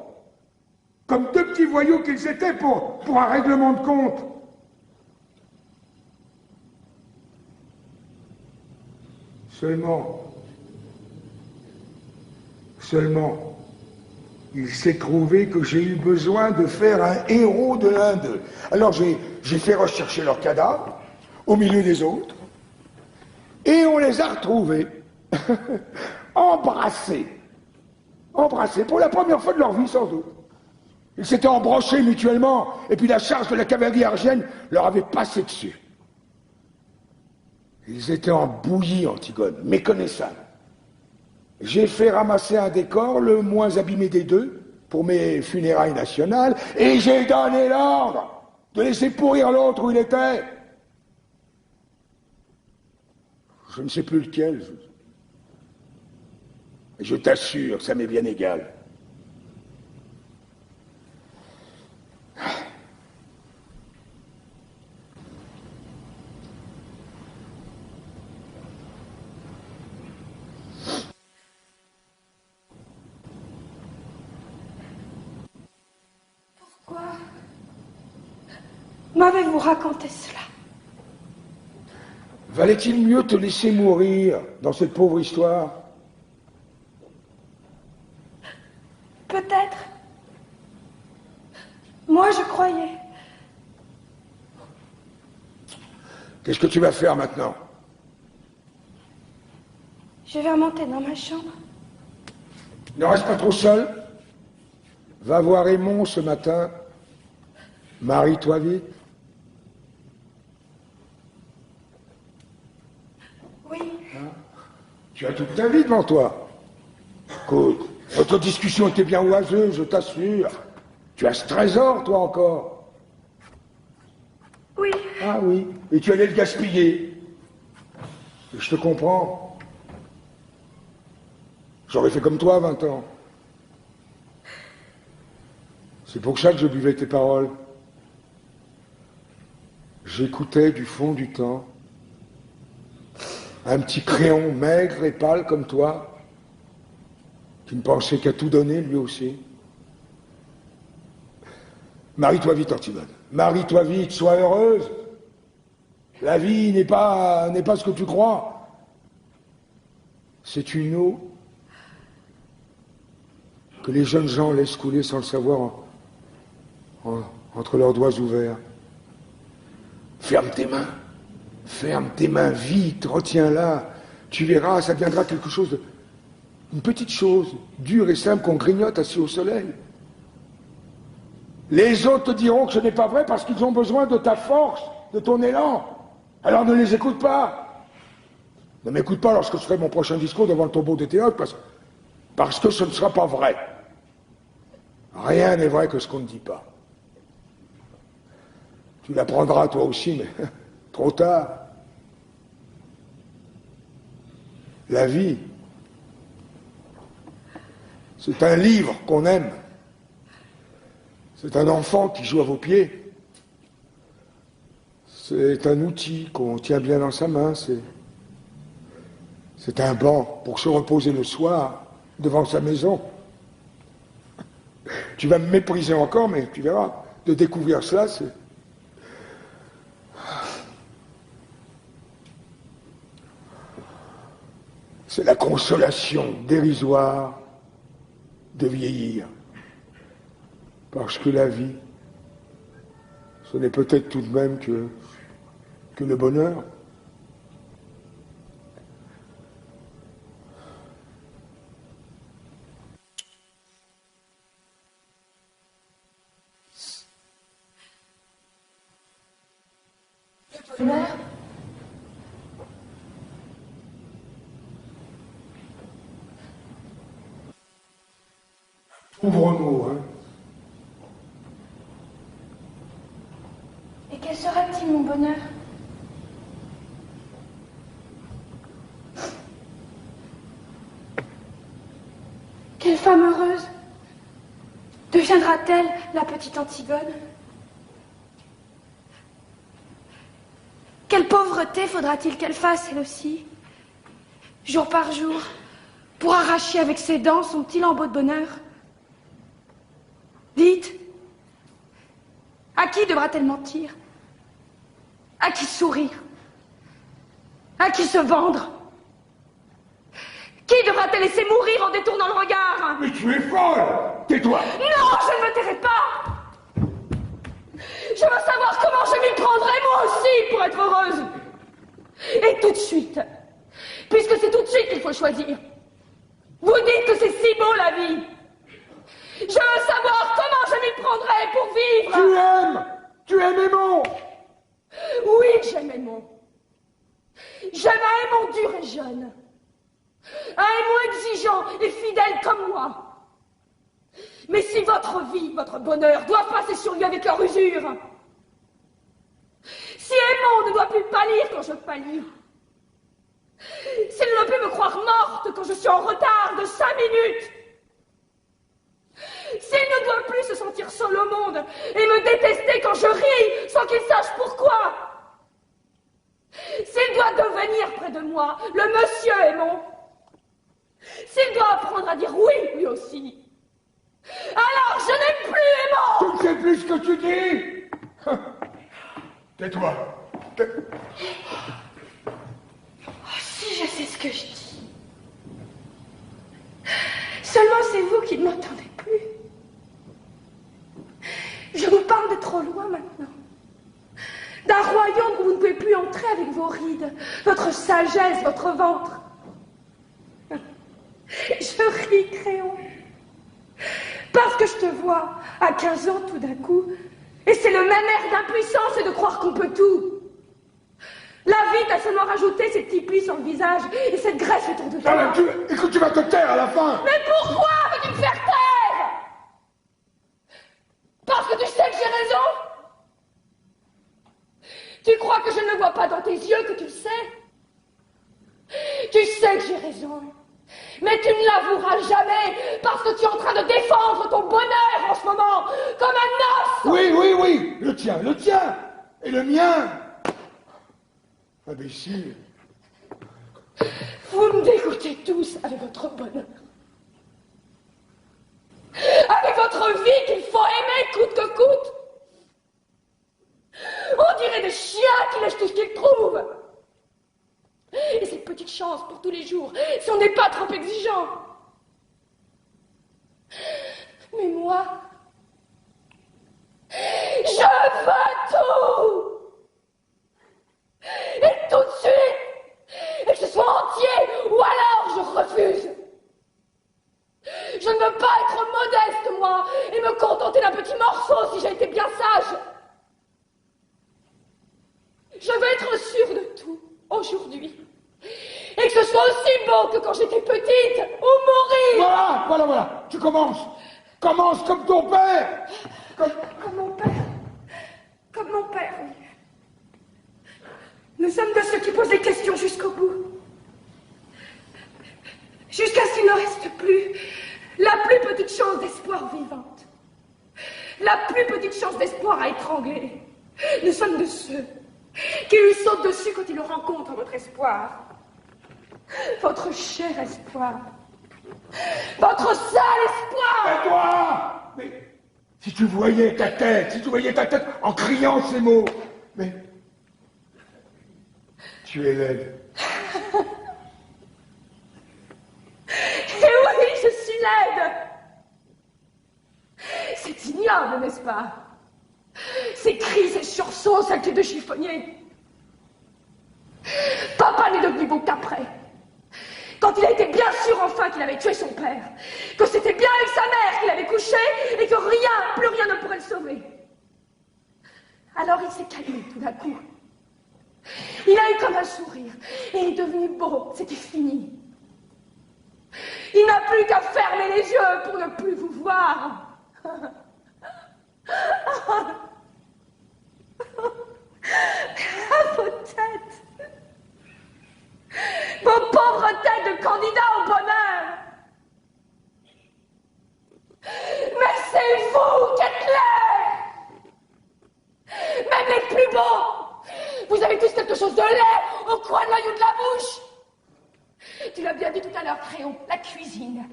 comme deux petits voyous qu'ils étaient pour un règlement de compte. Seulement, il s'est trouvé que j'ai eu besoin de faire un héros de l'un d'eux. Alors j'ai fait rechercher leurs cadavres, au milieu des autres, et on les a retrouvés, embrassés, pour la première fois de leur vie sans doute. Ils s'étaient embrochés mutuellement, et puis la charge de la cavalerie argienne leur avait passé dessus. Ils étaient en bouillie, Antigone, méconnaissables. J'ai fait ramasser un décor, le moins abîmé des deux, pour mes funérailles nationales, et j'ai donné l'ordre de laisser pourrir l'autre où il était. Je ne sais plus lequel. Je t'assure, ça m'est bien égal. M'avez-vous raconté cela? Valait-il mieux te laisser mourir dans cette pauvre histoire? Peut-être. Moi, je croyais. Qu'est-ce que tu vas faire maintenant? Je vais remonter dans ma chambre. Ne reste pas trop seul. Va voir Aymon ce matin. Marie-toi vite. Oui. Hein? Tu as toute ta vie devant toi. Écoute, notre discussion était bien oiseuse, je t'assure. Tu as ce trésor, toi, encore. Oui. Ah oui, et tu allais le gaspiller. Et je te comprends. J'aurais fait comme toi à 20 ans. C'est pour ça que je buvais tes paroles. J'écoutais du fond du temps un petit créon maigre et pâle comme toi, qui ne pensait qu'à tout donner lui aussi. Marie-toi vite, Antigone. Marie-toi vite, sois heureuse. La vie n'est pas ce que tu crois. C'est une eau que les jeunes gens laissent couler sans le savoir entre leurs doigts ouverts. Ferme tes mains vite, retiens-la. Tu verras, ça deviendra quelque chose une petite chose, dure et simple qu'on grignote assis au soleil. Les autres te diront que ce n'est pas vrai parce qu'ils ont besoin de ta force, de ton élan. Alors ne les écoute pas. Ne m'écoute pas lorsque je ferai mon prochain discours devant le tombeau de Théocle parce que ce ne sera pas vrai. Rien n'est vrai que ce qu'on ne dit pas. Tu l'apprendras toi aussi, mais trop tard. La vie, C'est un livre qu'on aime. C'est un enfant qui joue à vos pieds. C'est un outil qu'on tient bien dans sa main. C'est un banc pour se reposer le soir devant sa maison. Tu vas me mépriser encore, mais tu verras. De découvrir cela, c'est la consolation dérisoire de vieillir. Parce que la vie, ce n'est peut-être tout de même que le bonheur. Mère? Ouvre-nous, hein. Et quel sera-t-il, mon bonheur? Quelle femme heureuse deviendra-t-elle, la petite Antigone? Quelle pauvreté faudra-t-il qu'elle fasse, elle aussi, jour par jour, pour arracher avec ses dents son petit lambeau de bonheur? Dites, à qui devra-t-elle mentir? À qui sourire? À qui se vendre? Qui devra-t-elle laisser mourir en détournant le regard? Mais tu es folle! Tais-toi! Non, je ne me tairai pas! Je veux savoir comment je m'y prendrai moi aussi pour être heureuse. Et tout de suite, puisque c'est tout de suite qu'il faut choisir. Vous dites que c'est si beau la vie. Je veux savoir comment je m'y prendrai pour vivre. Tu aimes! Tu aimes Aymon! Oui, j'aime Aymon. J'aime un Aymon dur et jeune. Un Aymon exigeant et fidèle comme moi. Mais si votre vie, votre bonheur doivent passer sur lui avec leur usure, si Aymon ne doit plus pâlir quand je pâlis, s'il ne peut me croire morte quand je suis en retard de 5 minutes, s'il ne doit plus se sentir seul au monde et me détester quand je ris sans qu'il sache pourquoi, s'il doit devenir près de moi le monsieur Aymon, s'il doit apprendre à dire oui lui aussi, alors je n'aime plus Aymon. Tu ne sais plus ce que tu dis. Tais-toi. Oh, si je sais ce que je dis. Seulement c'est vous qui ne m'entendez plus. Je vous parle de trop loin maintenant. D'un royaume où vous ne pouvez plus entrer avec vos rides, votre sagesse, votre ventre. Je ris, Créon. Parce que je te vois à 15 ans tout d'un coup, et c'est le même air d'impuissance et de croire qu'on peut tout. La vie t'a seulement rajouté ces petits plis sur le visage et cette graisse autour de toi. Écoute, tu vas te taire à la fin. Mais pourquoi veux-tu me faire taire? Parce que tu sais que j'ai raison? Tu crois que je ne le vois pas dans tes yeux que tu le sais? Tu sais que j'ai raison. Mais tu ne l'avoueras jamais parce que tu es en train de défendre ton bonheur en ce moment, comme un os. Oui, le tien, et le mien. Imbécile. Vous me dégoûtez tous avec votre bonheur. Avec votre vie qu'il faut aimer coûte que coûte. On dirait des chiens qui lèchent tout ce qu'ils trouvent. Et cette petite chance pour tous les jours, si on n'est pas trop exigeant. Mais moi, je veux tout. Et tout de suite. Et que ce soit entier, ou alors je refuse. Je ne veux pas être modeste, moi, et me contenter d'un petit morceau si j'ai été bien sage. Je veux être sûre de tout, aujourd'hui. Et que ce soit aussi beau que quand j'étais petite, ou mourir. Voilà. Tu commences. Commence comme ton père. Comme mon père. Comme mon père, oui. Nous sommes de ceux qui posent des questions jusqu'au bout. Jusqu'à ce qu'il ne reste plus la plus chance d'espoir à étrangler. Nous sommes de ceux qui lui sautent dessus quand ils rencontrent votre espoir. Votre cher espoir. Votre seul espoir. Et toi? Mais si tu voyais ta tête, en criant ces mots. Mais tu es laide. Et oui, je suis laide. C'est ignoble, n'est-ce pas? Ces cris, ces sursauts, cette tête de chiffonnier. Papa n'est devenu beau qu'après. Quand il a été bien sûr enfin qu'il avait tué son père, que c'était bien avec sa mère qu'il avait couché et que rien, plus rien ne pourrait le sauver. Alors il s'est calmé tout d'un coup. Il a eu comme un sourire et il est devenu beau, c'était fini. Il n'a plus qu'à fermer les yeux pour ne plus vous voir. À vos têtes. Vos pauvres têtes de candidats au bonheur. Mais c'est vous qui êtes laids. Même les plus beaux. Vous avez tous quelque chose de laid au coin de l'œil ou de la bouche. Tu l'as bien dit tout à l'heure, Créon, la cuisine.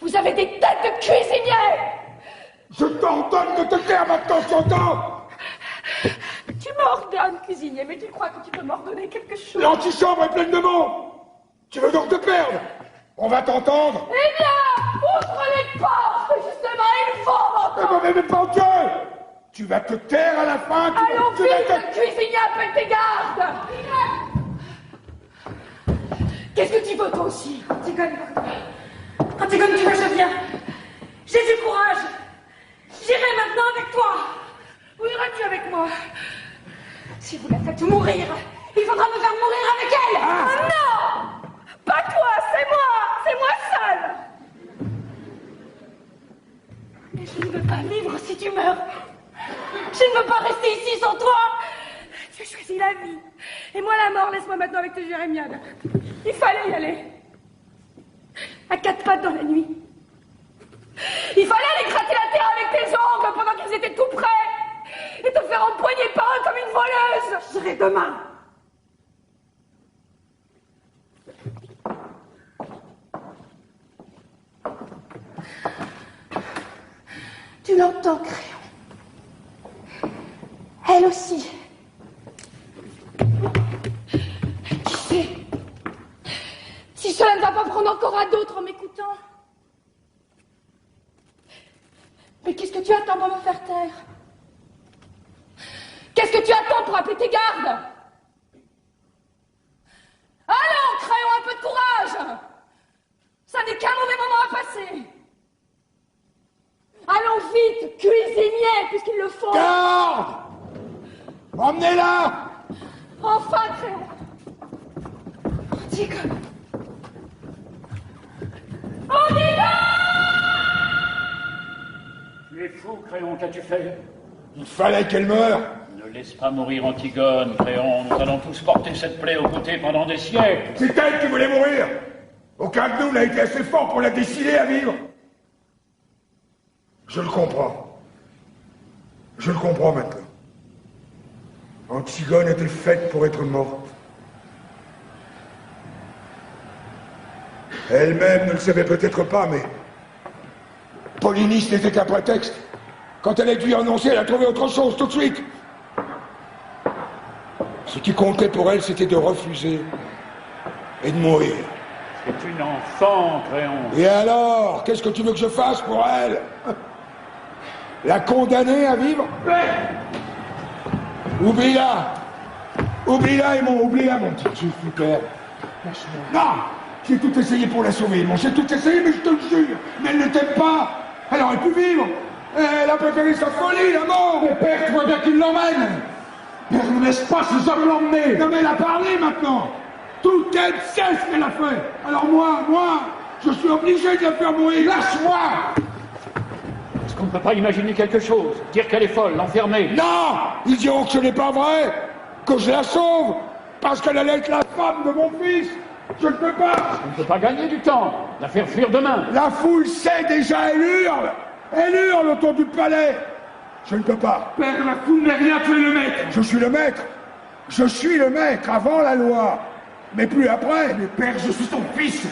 Vous avez des têtes de cuisiniers. Je t'ordonne de te taire maintenant, tu entends? Tu m'ordonnes, cuisinier, mais tu crois que tu peux m'ordonner quelque chose? L'antichambre est pleine de mots. Tu veux donc te perdre? On va t'entendre. Eh bien, ouvre les portes, justement, il faut m'entendre. Mais pas Dieu. Tu vas te taire à la fin. Allons vite, le cuisinier appelle tes gardes. Qu'est-ce que tu veux, toi aussi? Antigone, pardon. Antigone, tu vois, je viens. J'ai du courage. J'irai maintenant avec toi. Où iras-tu avec moi? Si vous la faites mourir, il faudra me faire mourir avec elle. Oh non! Pas toi, c'est moi seule. Mais je ne veux pas vivre si tu meurs. Je ne veux pas rester ici sans toi. Tu as choisi la vie. Et moi la mort, laisse-moi maintenant avec tes jérémiades. Il fallait y aller. À quatre pattes dans la nuit. Il fallait aller gratter la terre avec tes ongles pendant qu'ils étaient tout près. Et te faire empoigner par eux comme une voleuse. Je serai demain. Tu l'entends, Créon? Elle aussi. Qui sait? Si cela ne va pas prendre encore à d'autres en m'écoutant. Mais qu'est-ce que tu attends pour me faire taire? Qu'est-ce que tu attends pour appeler tes gardes? Allons, Créon, un peu de courage! Ça n'est qu'un mauvais moment à passer. Allons vite, cuisinier, puisqu'il le faut. Garde! Emmenez-la! Enfin, Créon. Antigone. Antigone! Tu es fou, Créon, qu'as-tu fait? Il fallait qu'elle meure. Ne laisse pas mourir Antigone, Créon. Nous allons tous porter cette plaie aux côtés pendant des siècles. C'est elle qui voulait mourir. Aucun de nous n'a été assez fort pour la décider à vivre. Je le comprends. Je le comprends maintenant. Antigone était faite pour être morte. Elle-même ne le savait peut-être pas, mais Polynice n'était qu'un prétexte. Quand elle a dû y renoncer, elle a trouvé autre chose tout de suite. Ce qui comptait pour elle, c'était de refuser et de mourir. C'est une enfant, Créon. Et alors, qu'est-ce que tu veux que je fasse pour elle? La condamner à vivre? Oublie-la. Oublie-la, oublie-la, mon petit super. Non! J'ai tout essayé pour la sauver, j'ai tout essayé, mais je te le jure. Mais elle ne t'aime pas. Elle aurait pu vivre. Elle a préféré sa folie, la mort. Mais père, tu vois bien qu'il l'emmène. Père, ne laisse pas ces hommes l'emmener. Non, mais elle a parlé maintenant. Tout elle sait ce qu'elle a fait. Alors moi, je suis obligé de la faire mourir. Lâche-moi! Est-ce qu'on ne peut pas imaginer quelque chose? Dire qu'elle est folle, l'enfermer? Non! Ils diront que ce n'est pas vrai, que je la sauve, parce qu'elle allait être la femme de mon fils. Je ne peux pas. On ne peut pas gagner du temps. La faire fuir demain. La foule sait déjà, elle hurle autour du palais. Je ne peux pas. Père, la foule n'est rien, tu es le maître. Je suis le maître. Je suis le maître avant la loi. Mais plus après. Mais père, je suis ton fils.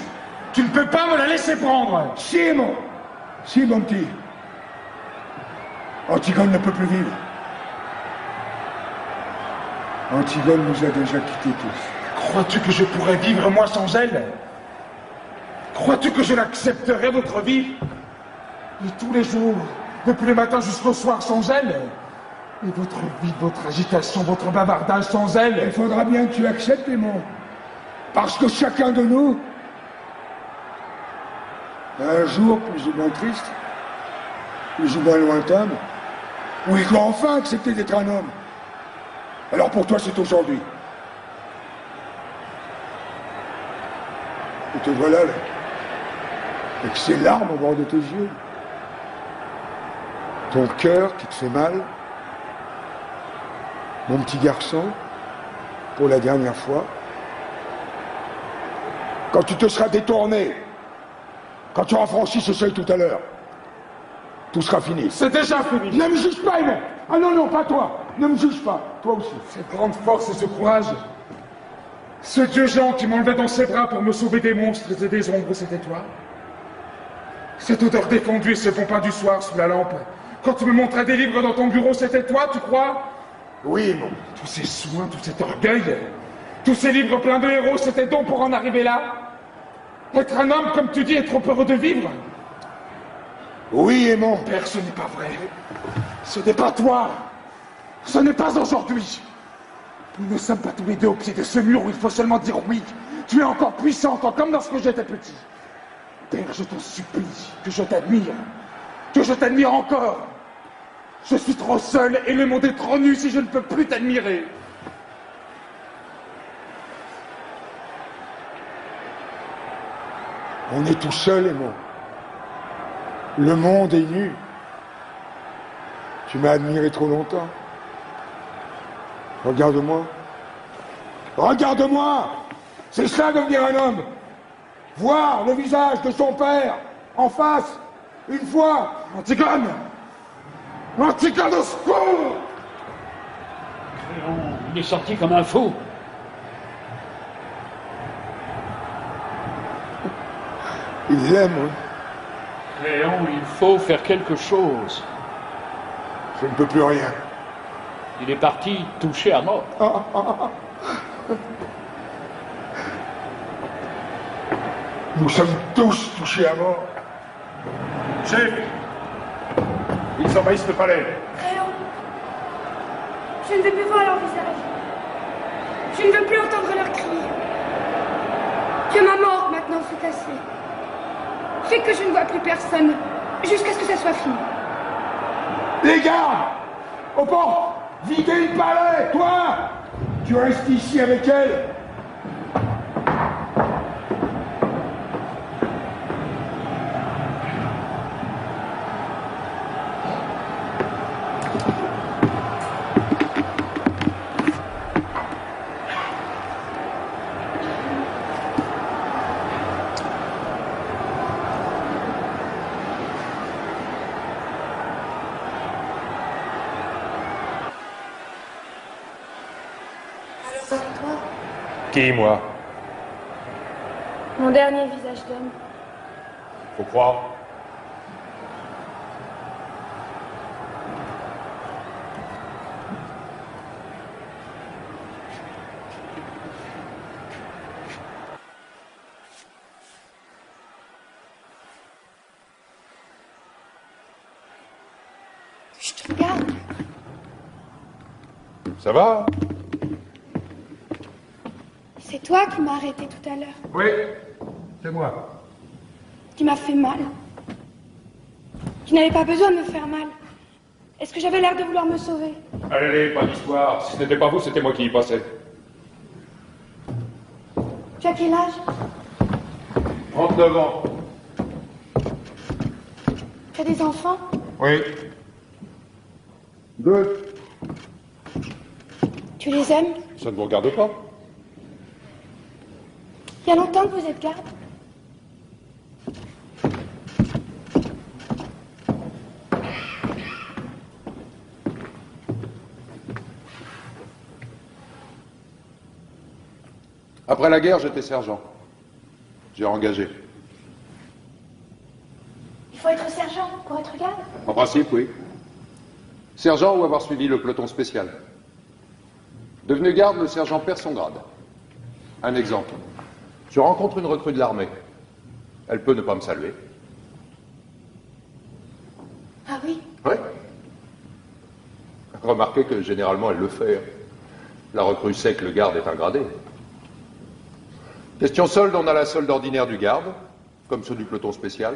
Tu ne peux pas me la laisser prendre. Si, mon petit. Antigone ne peut plus vivre. Antigone nous a déjà quittés tous. Crois-tu que je pourrais vivre, moi, sans elle? Crois-tu que je l'accepterais, votre vie? Et tous les jours, depuis le matin jusqu'au soir, sans elle? Et votre vie, votre agitation, votre bavardage sans elle? Il faudra bien que tu acceptes, Aimon. Parce que chacun de nous, un jour plus ou moins triste, plus ou moins lointain, où il doit enfin accepter d'être un homme. Alors pour toi, c'est aujourd'hui. Et te voilà là, avec ces larmes au bord de tes yeux. Ton cœur qui te fait mal. Mon petit garçon, pour la dernière fois. Quand tu te seras détourné, quand tu auras franchi ce seuil tout à l'heure, tout sera fini. C'est déjà fini. Ne me juge pas, Aimon. Ah non, non, pas toi. Ne me juge pas. Toi aussi. Cette grande force et ce courage. Ce Dieu Jean qui m'enlevait dans ses bras pour me sauver des monstres et des ombres, c'était toi. Cette odeur défendue et ce bon pain du soir sous la lampe. Quand tu me montrais des livres dans ton bureau, c'était toi, tu crois? Oui, Aimon. Tous ces soins, tout cet orgueil, tous ces livres pleins de héros, c'était donc pour en arriver là? Être un homme, comme tu dis, est trop heureux de vivre? Oui, Aimon. Père, ce n'est pas vrai. Ce n'est pas toi. Ce n'est pas aujourd'hui. Nous ne sommes pas tous les deux au pied de ce mur où il faut seulement dire oui. Tu es encore puissant, comme lorsque j'étais petit. Père, je t'en supplie, que je t'admire. Que je t'admire encore. Je suis trop seul et le monde est trop nu si je ne peux plus t'admirer. On est tout seul, Aimon. Le monde est nu. Tu m'as admiré trop longtemps. Regarde-moi. Regarde-moi! C'est ça devenir un homme. Voir le visage de son père en face, une fois. Antigone! Antigone, au secours! Il est sorti comme un fou. Il l'aime, oui. Créon, il faut faire quelque chose. Je ne peux plus rien. Il est parti touché à mort. Nous sommes tous touchés à mort. Chef, ils envahissent le palais. Créon, je ne veux plus voir leur visage. Je ne veux plus entendre leurs cris. Que ma mort, maintenant, c'est assez. Fais que je ne vois plus personne, jusqu'à ce que ça soit fini. Les gardes! Au port! Videz le palais! Toi! Tu restes ici avec elle! Qui, moi? Mon dernier visage d'homme. Faut croire. Je te regarde. Ça va? C'est toi qui m'as arrêté tout à l'heure. Oui, c'est moi. Qui m'a fait mal. Qui n'avait pas besoin de me faire mal. Est-ce que j'avais l'air de vouloir me sauver? Allez, pas d'histoire. Si ce n'était pas vous, c'était moi qui y passais. Tu as quel âge? 39 ans. Tu as des enfants? Oui. 2. Tu les aimes? Ça ne vous regarde pas? Il y a longtemps que vous êtes garde? Après la guerre, j'étais sergent. J'ai engagé. Il faut être sergent pour être garde? En principe, oui. Sergent ou avoir suivi le peloton spécial. Devenu garde, le sergent perd son grade. Un exemple. Je rencontre une recrue de l'armée. Elle peut ne pas me saluer. Ah oui? Oui. Remarquez que généralement elle le fait. La recrue sait que le garde est un gradé. Question solde, on a la solde ordinaire du garde, comme ceux du peloton spécial.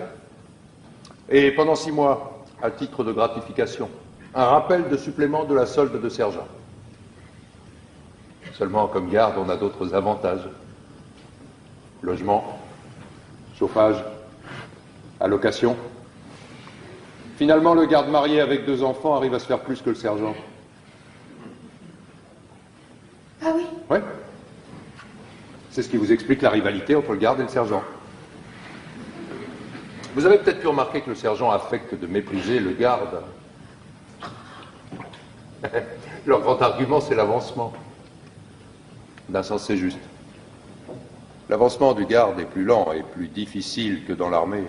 Et pendant 6 mois, à titre de gratification, un rappel de supplément de la solde de sergent. Seulement, comme garde, on a d'autres avantages. Logement, chauffage, allocation. Finalement, le garde marié avec 2 enfants arrive à se faire plus que le sergent. Ah oui? Oui. C'est ce qui vous explique la rivalité entre le garde et le sergent. Vous avez peut-être pu remarquer que le sergent affecte de mépriser le garde. Leur grand argument, c'est l'avancement. D'un sens, c'est juste. L'avancement du garde est plus lent et plus difficile que dans l'armée.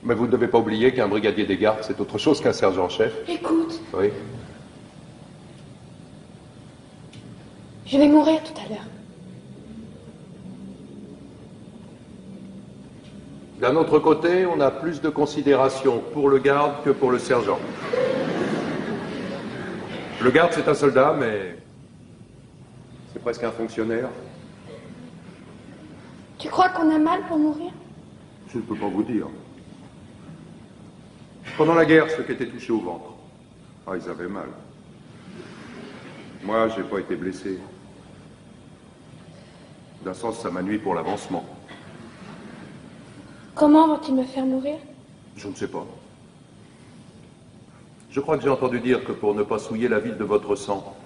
Mais vous ne devez pas oublier qu'un brigadier des gardes, c'est autre chose qu'un sergent-chef. Écoute, Oui. je vais mourir tout à l'heure. D'un autre côté, on a plus de considération pour le garde que pour le sergent. Le garde, c'est un soldat, mais c'est presque un fonctionnaire. Tu crois qu'on a mal pour mourir? Je ne peux pas vous dire. Pendant la guerre, ceux qui étaient touchés au ventre, ils avaient mal. Moi, j'ai pas été blessé. D'un sens, ça m'a nui pour l'avancement. Comment vont-ils me faire mourir? Je ne sais pas. Je crois que j'ai entendu dire que pour ne pas souiller la ville de votre sang,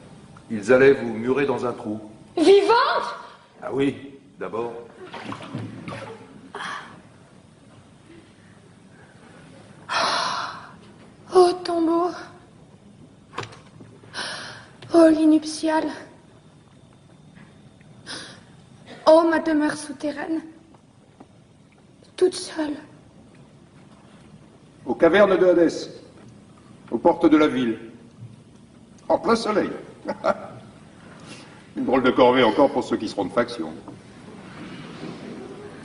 ils allaient vous murer dans un trou. Vivante? Ah oui, d'abord. Oh, tombeau. Oh, lit nuptial. Oh, ma demeure souterraine. Toute seule. Aux cavernes de Hadès, aux portes de la ville, en plein soleil. Une drôle de corvée encore pour ceux qui seront de faction.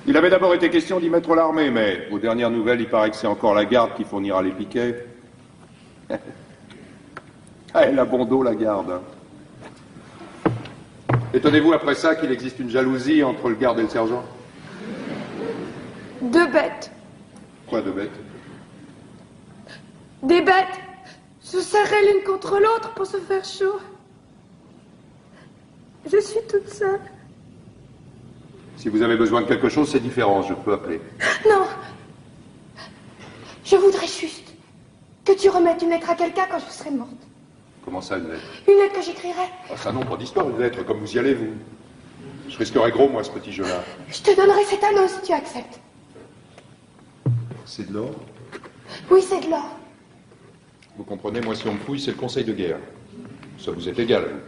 Il avait d'abord été question d'y mettre l'armée, mais aux dernières nouvelles, il paraît que c'est encore la garde qui fournira les piquets. Elle a bon dos, la garde. Étonnez-vous après ça qu'il existe une jalousie entre le garde et le sergent? 2 bêtes. Quoi de bête? Des bêtes se serraient l'une contre l'autre pour se faire chaud. Je suis toute seule. Si vous avez besoin de quelque chose, c'est différent, je peux appeler. Non. Je voudrais juste que tu remettes une lettre à quelqu'un quand je serai morte. Comment ça, une lettre? Une lettre que j'écrirai. Ah, ça non, pas d'histoire, une lettre, comme vous y allez, vous. Je risquerais gros, moi, ce petit jeu-là. Je te donnerai cet anneau si tu acceptes. C'est de l'or? Oui, c'est de l'or. Vous comprenez, moi, si on me fouille, c'est le conseil de guerre. Ça vous est égal, vous.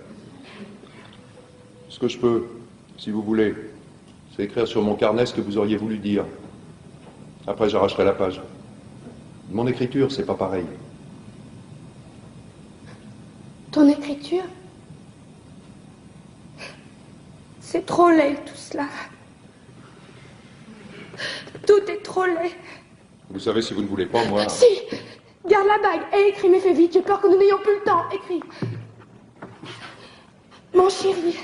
Ce que je peux, si vous voulez, c'est écrire sur mon carnet ce que vous auriez voulu dire. Après, j'arracherai la page. Mon écriture, c'est pas pareil. Ton écriture? C'est trop laid, tout cela. Tout est trop laid. Vous savez, si vous ne voulez pas, moi... Si! Garde la bague et écris, mais fais vite, j'ai peur que nous n'ayons plus le temps. Écris. Mon chéri.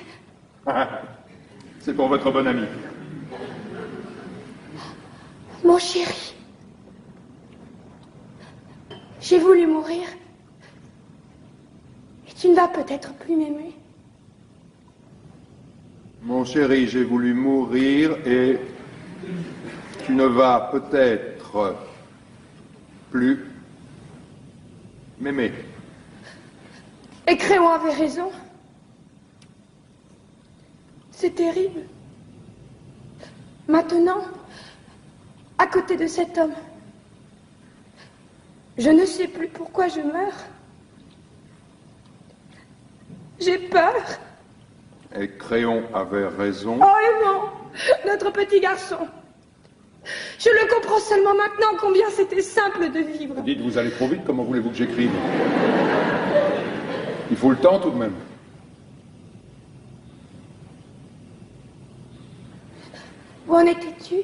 C'est pour votre bon ami. Mon chéri. J'ai voulu mourir. Et tu ne vas peut-être plus m'aimer. Mon chéri, j'ai voulu mourir et tu ne vas peut-être plus m'aimer. Et Créon avait raison. C'est terrible. Maintenant, à côté de cet homme, je ne sais plus pourquoi je meurs. J'ai peur. Et Créon avait raison. Oh, Aimant, notre petit garçon. Je le comprends seulement maintenant combien c'était simple de vivre. Dites, vous allez trop vite, comment voulez-vous que j'écrive? Il faut le temps tout de même. Où en étais-tu?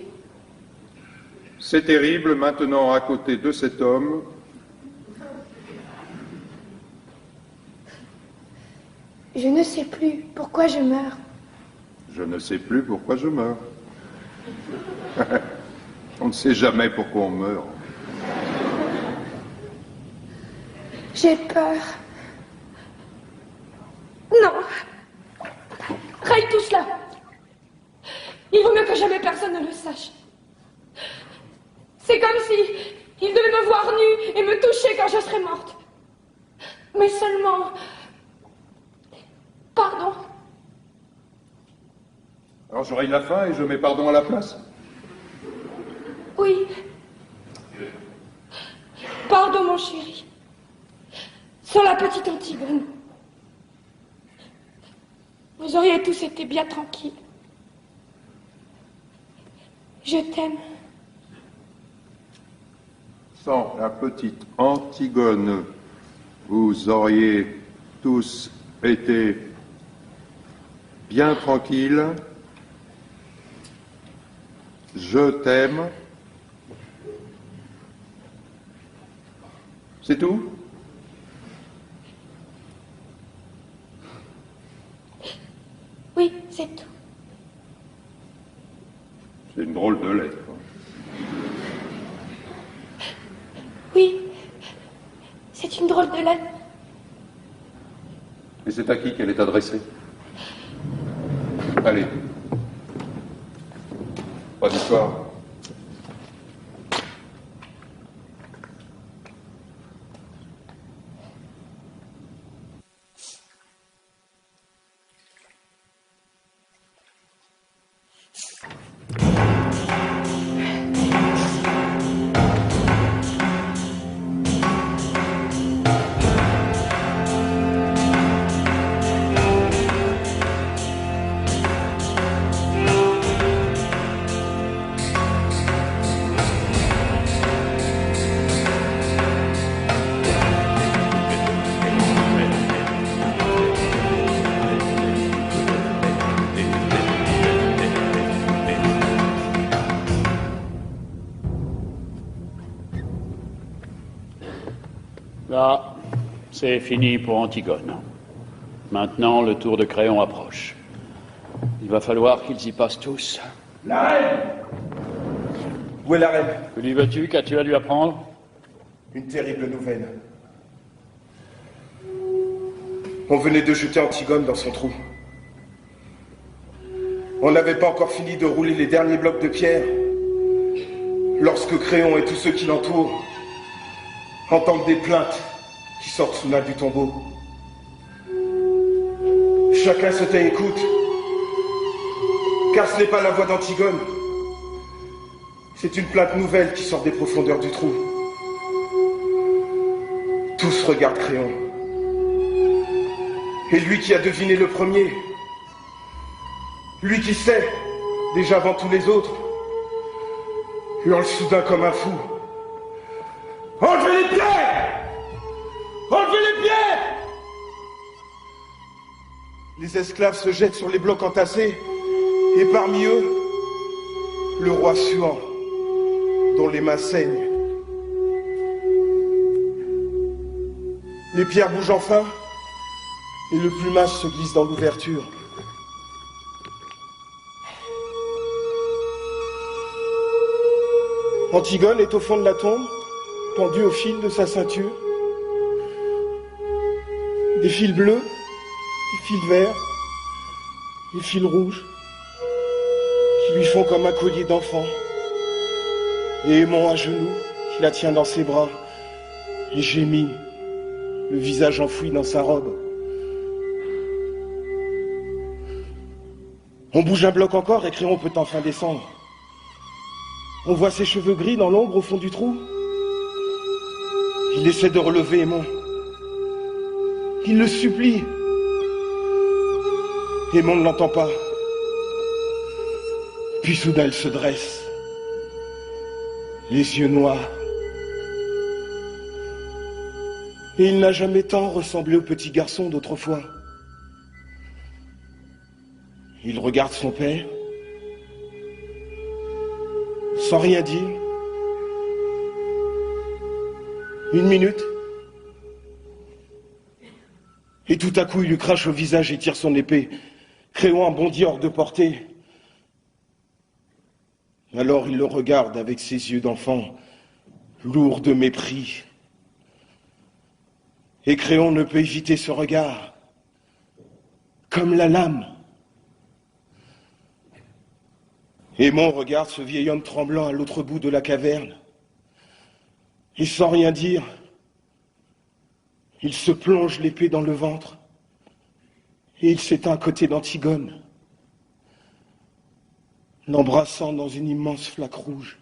C'est terrible maintenant à côté de cet homme. Je ne sais plus pourquoi je meurs. Je ne sais plus pourquoi je meurs. On ne sait jamais pourquoi on meurt. J'ai peur. Non. Raye tout cela. Il vaut mieux que jamais personne ne le sache. C'est comme si il devait me voir nue et me toucher quand je serais morte. Mais seulement... Pardon. Alors j'aurai la fin et je mets pardon à la place. Oui. Pardon, mon chéri. Sur la petite Antigone. Vous auriez tous été bien tranquilles. Je t'aime. Sans la petite Antigone, vous auriez tous été bien tranquilles. Je t'aime. C'est tout? Oui, c'est tout. C'est une drôle de lettre. Oui, c'est une drôle de lettre. Et c'est à qui qu'elle est adressée? Allez. Pas d'histoire. Là, c'est fini pour Antigone. Maintenant, le tour de Créon approche. Il va falloir qu'ils y passent tous. La reine! Où est la reine? Que lui veux-tu? Qu'as-tu à lui apprendre? Une terrible nouvelle. On venait de jeter Antigone dans son trou. On n'avait pas encore fini de rouler les derniers blocs de pierre lorsque Créon et tous ceux qui l'entourent entendent des plaintes qui sortent soudain du tombeau. Chacun se tait et écoute, car ce n'est pas la voix d'Antigone. C'est une plainte nouvelle qui sort des profondeurs du trou. Tous regardent Créon. Et lui qui a deviné le premier, lui qui sait, déjà avant tous les autres, hurle soudain comme un fou. Enlevez les pierres! Enlevez les pierres! Les esclaves se jettent sur les blocs entassés, et parmi eux, le roi suant, dont les mains saignent. Les pierres bougent enfin, et le plumage se glisse dans l'ouverture. Antigone est au fond de la tombe, pendue au fil de sa ceinture. Des fils bleus, des fils verts, des fils rouges, qui lui font comme un collier d'enfant. Et Aimant à genoux, qui la tient dans ses bras, et gémit, le visage enfoui dans sa robe. On bouge un bloc encore et Créon peut enfin descendre. On voit ses cheveux gris dans l'ombre au fond du trou. Il essaie de relever Aimant. Il le supplie. Aimon ne l'entend pas. Puis soudain, elle se dresse, les yeux noirs. Et il n'a jamais tant ressemblé au petit garçon d'autrefois. Il regarde son père, sans rien dire. Une minute. Et tout à coup, il lui crache au visage et tire son épée. Créon bondit hors de portée. Alors il le regarde avec ses yeux d'enfant, lourds de mépris. Et Créon ne peut éviter ce regard, comme la lame. Aimon regarde ce vieil homme tremblant à l'autre bout de la caverne. Et sans rien dire, il se plonge l'épée dans le ventre et il s'éteint à côté d'Antigone, l'embrassant dans une immense flaque rouge.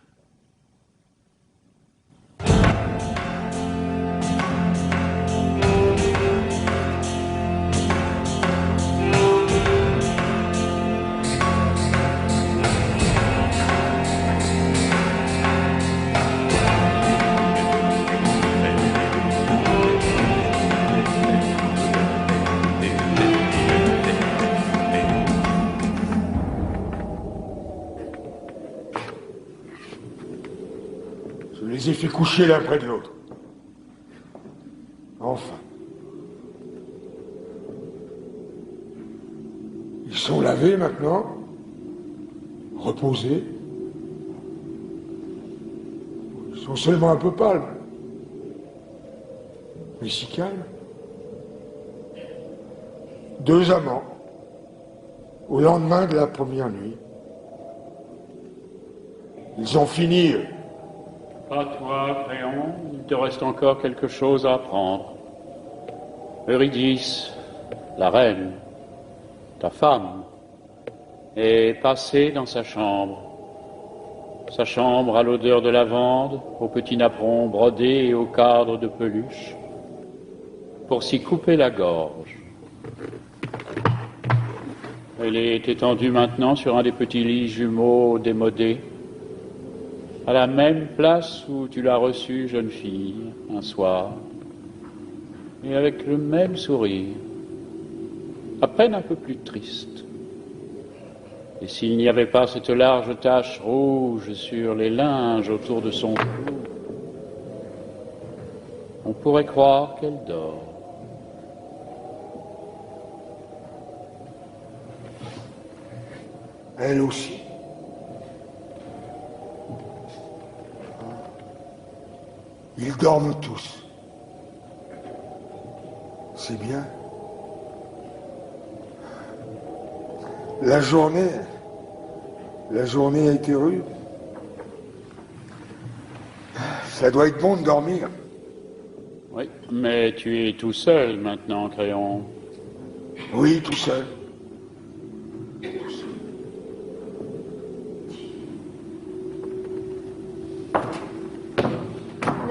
Je les ai fait coucher l'un près de l'autre. Enfin. Ils sont lavés maintenant, reposés. Ils sont seulement un peu pâles, mais si calmes. 2 amants, au lendemain de la première nuit. Ils ont fini, eux. Pas toi, Créon, il te reste encore quelque chose à apprendre. Eurydice, la reine, ta femme, est passée dans sa chambre. Sa chambre à l'odeur de lavande, au petit napperon brodé et au cadre de peluche, pour s'y couper la gorge. Elle est étendue maintenant sur un des petits lits jumeaux démodés, à la même place où tu l'as reçue, jeune fille, un soir, et avec le même sourire, à peine un peu plus triste. Et s'il n'y avait pas cette large tache rouge sur les linges autour de son cou, on pourrait croire qu'elle dort. Elle aussi. Ils dorment tous. C'est bien. La journée a été rude. Ça doit être bon de dormir. Oui, mais tu es tout seul maintenant, Créon. Oui, tout seul.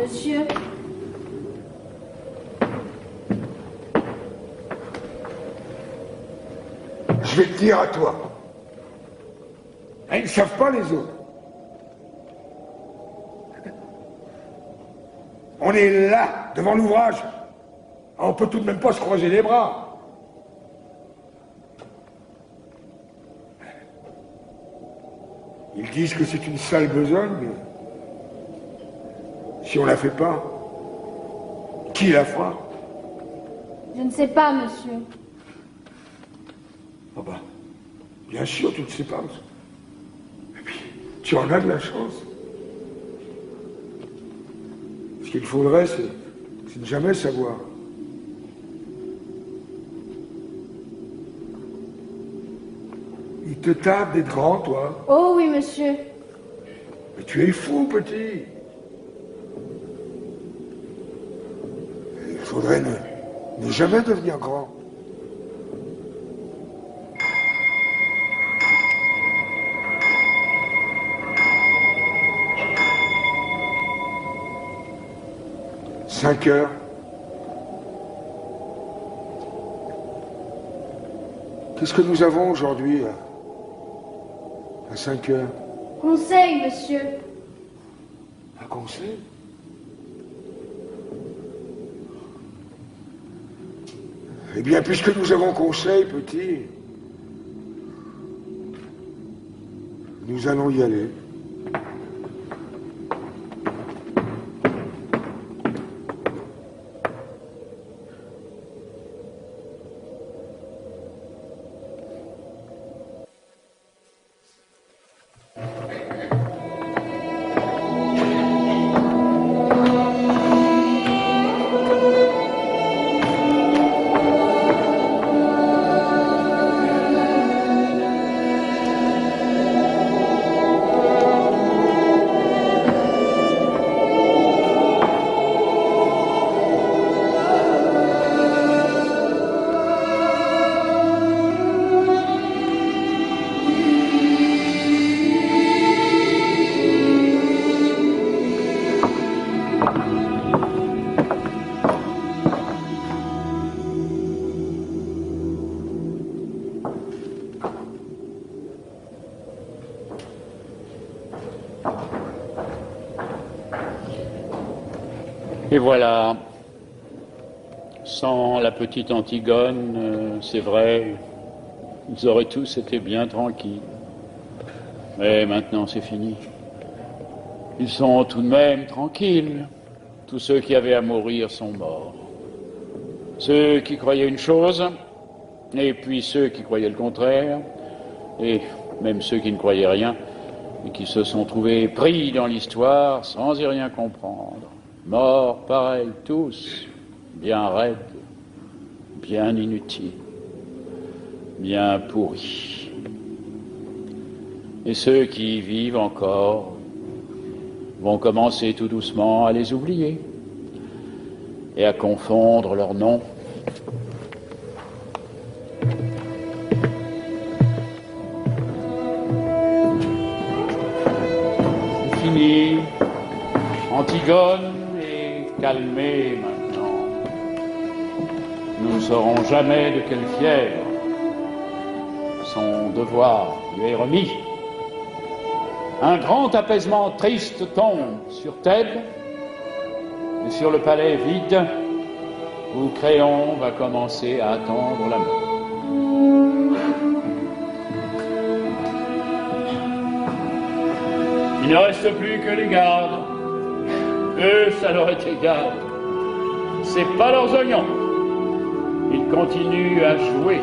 Monsieur, Je vais te dire à toi. Ils ne savent pas les autres. On est là, devant l'ouvrage. On peut tout de même pas se croiser les bras. Ils disent que c'est une sale besogne, mais si on la fait pas, qui la fera? je ne sais pas, monsieur. Ah bah, bien sûr, tu ne sais pas. Et puis, tu en as de la chance. Ce qu'il faudrait, c'est de jamais savoir. Il te tarde d'être grand, toi. Oh oui, monsieur. Mais tu es fou, petit. Il faudrait ne jamais devenir grand. « 5 heures. Qu'est-ce que nous avons aujourd'hui à 5 heures? Conseil, monsieur. Un conseil? Eh bien, puisque nous avons conseil, petit, nous allons y aller. Et voilà, sans la petite Antigone, c'est vrai, ils auraient tous été bien tranquilles. Mais maintenant c'est fini. Ils sont tout de même tranquilles. Tous ceux qui avaient à mourir sont morts. Ceux qui croyaient une chose, et puis ceux qui croyaient le contraire, et même ceux qui ne croyaient rien, et qui se sont trouvés pris dans l'histoire sans y rien comprendre. Morts, pareils, tous, bien raides, bien inutiles, bien pourris. Et ceux qui vivent encore vont commencer tout doucement à les oublier et à confondre leurs noms. C'est fini. Antigone calmé maintenant. Nous ne saurons jamais de quelle fièvre son devoir lui est remis. Un grand apaisement triste tombe sur Thèbes et sur le palais vide où Créon va commencer à attendre la mort. Il ne reste plus que les gardes. Eux, ça leur est égal. C'est pas leurs oignons. Ils continuent à jouer.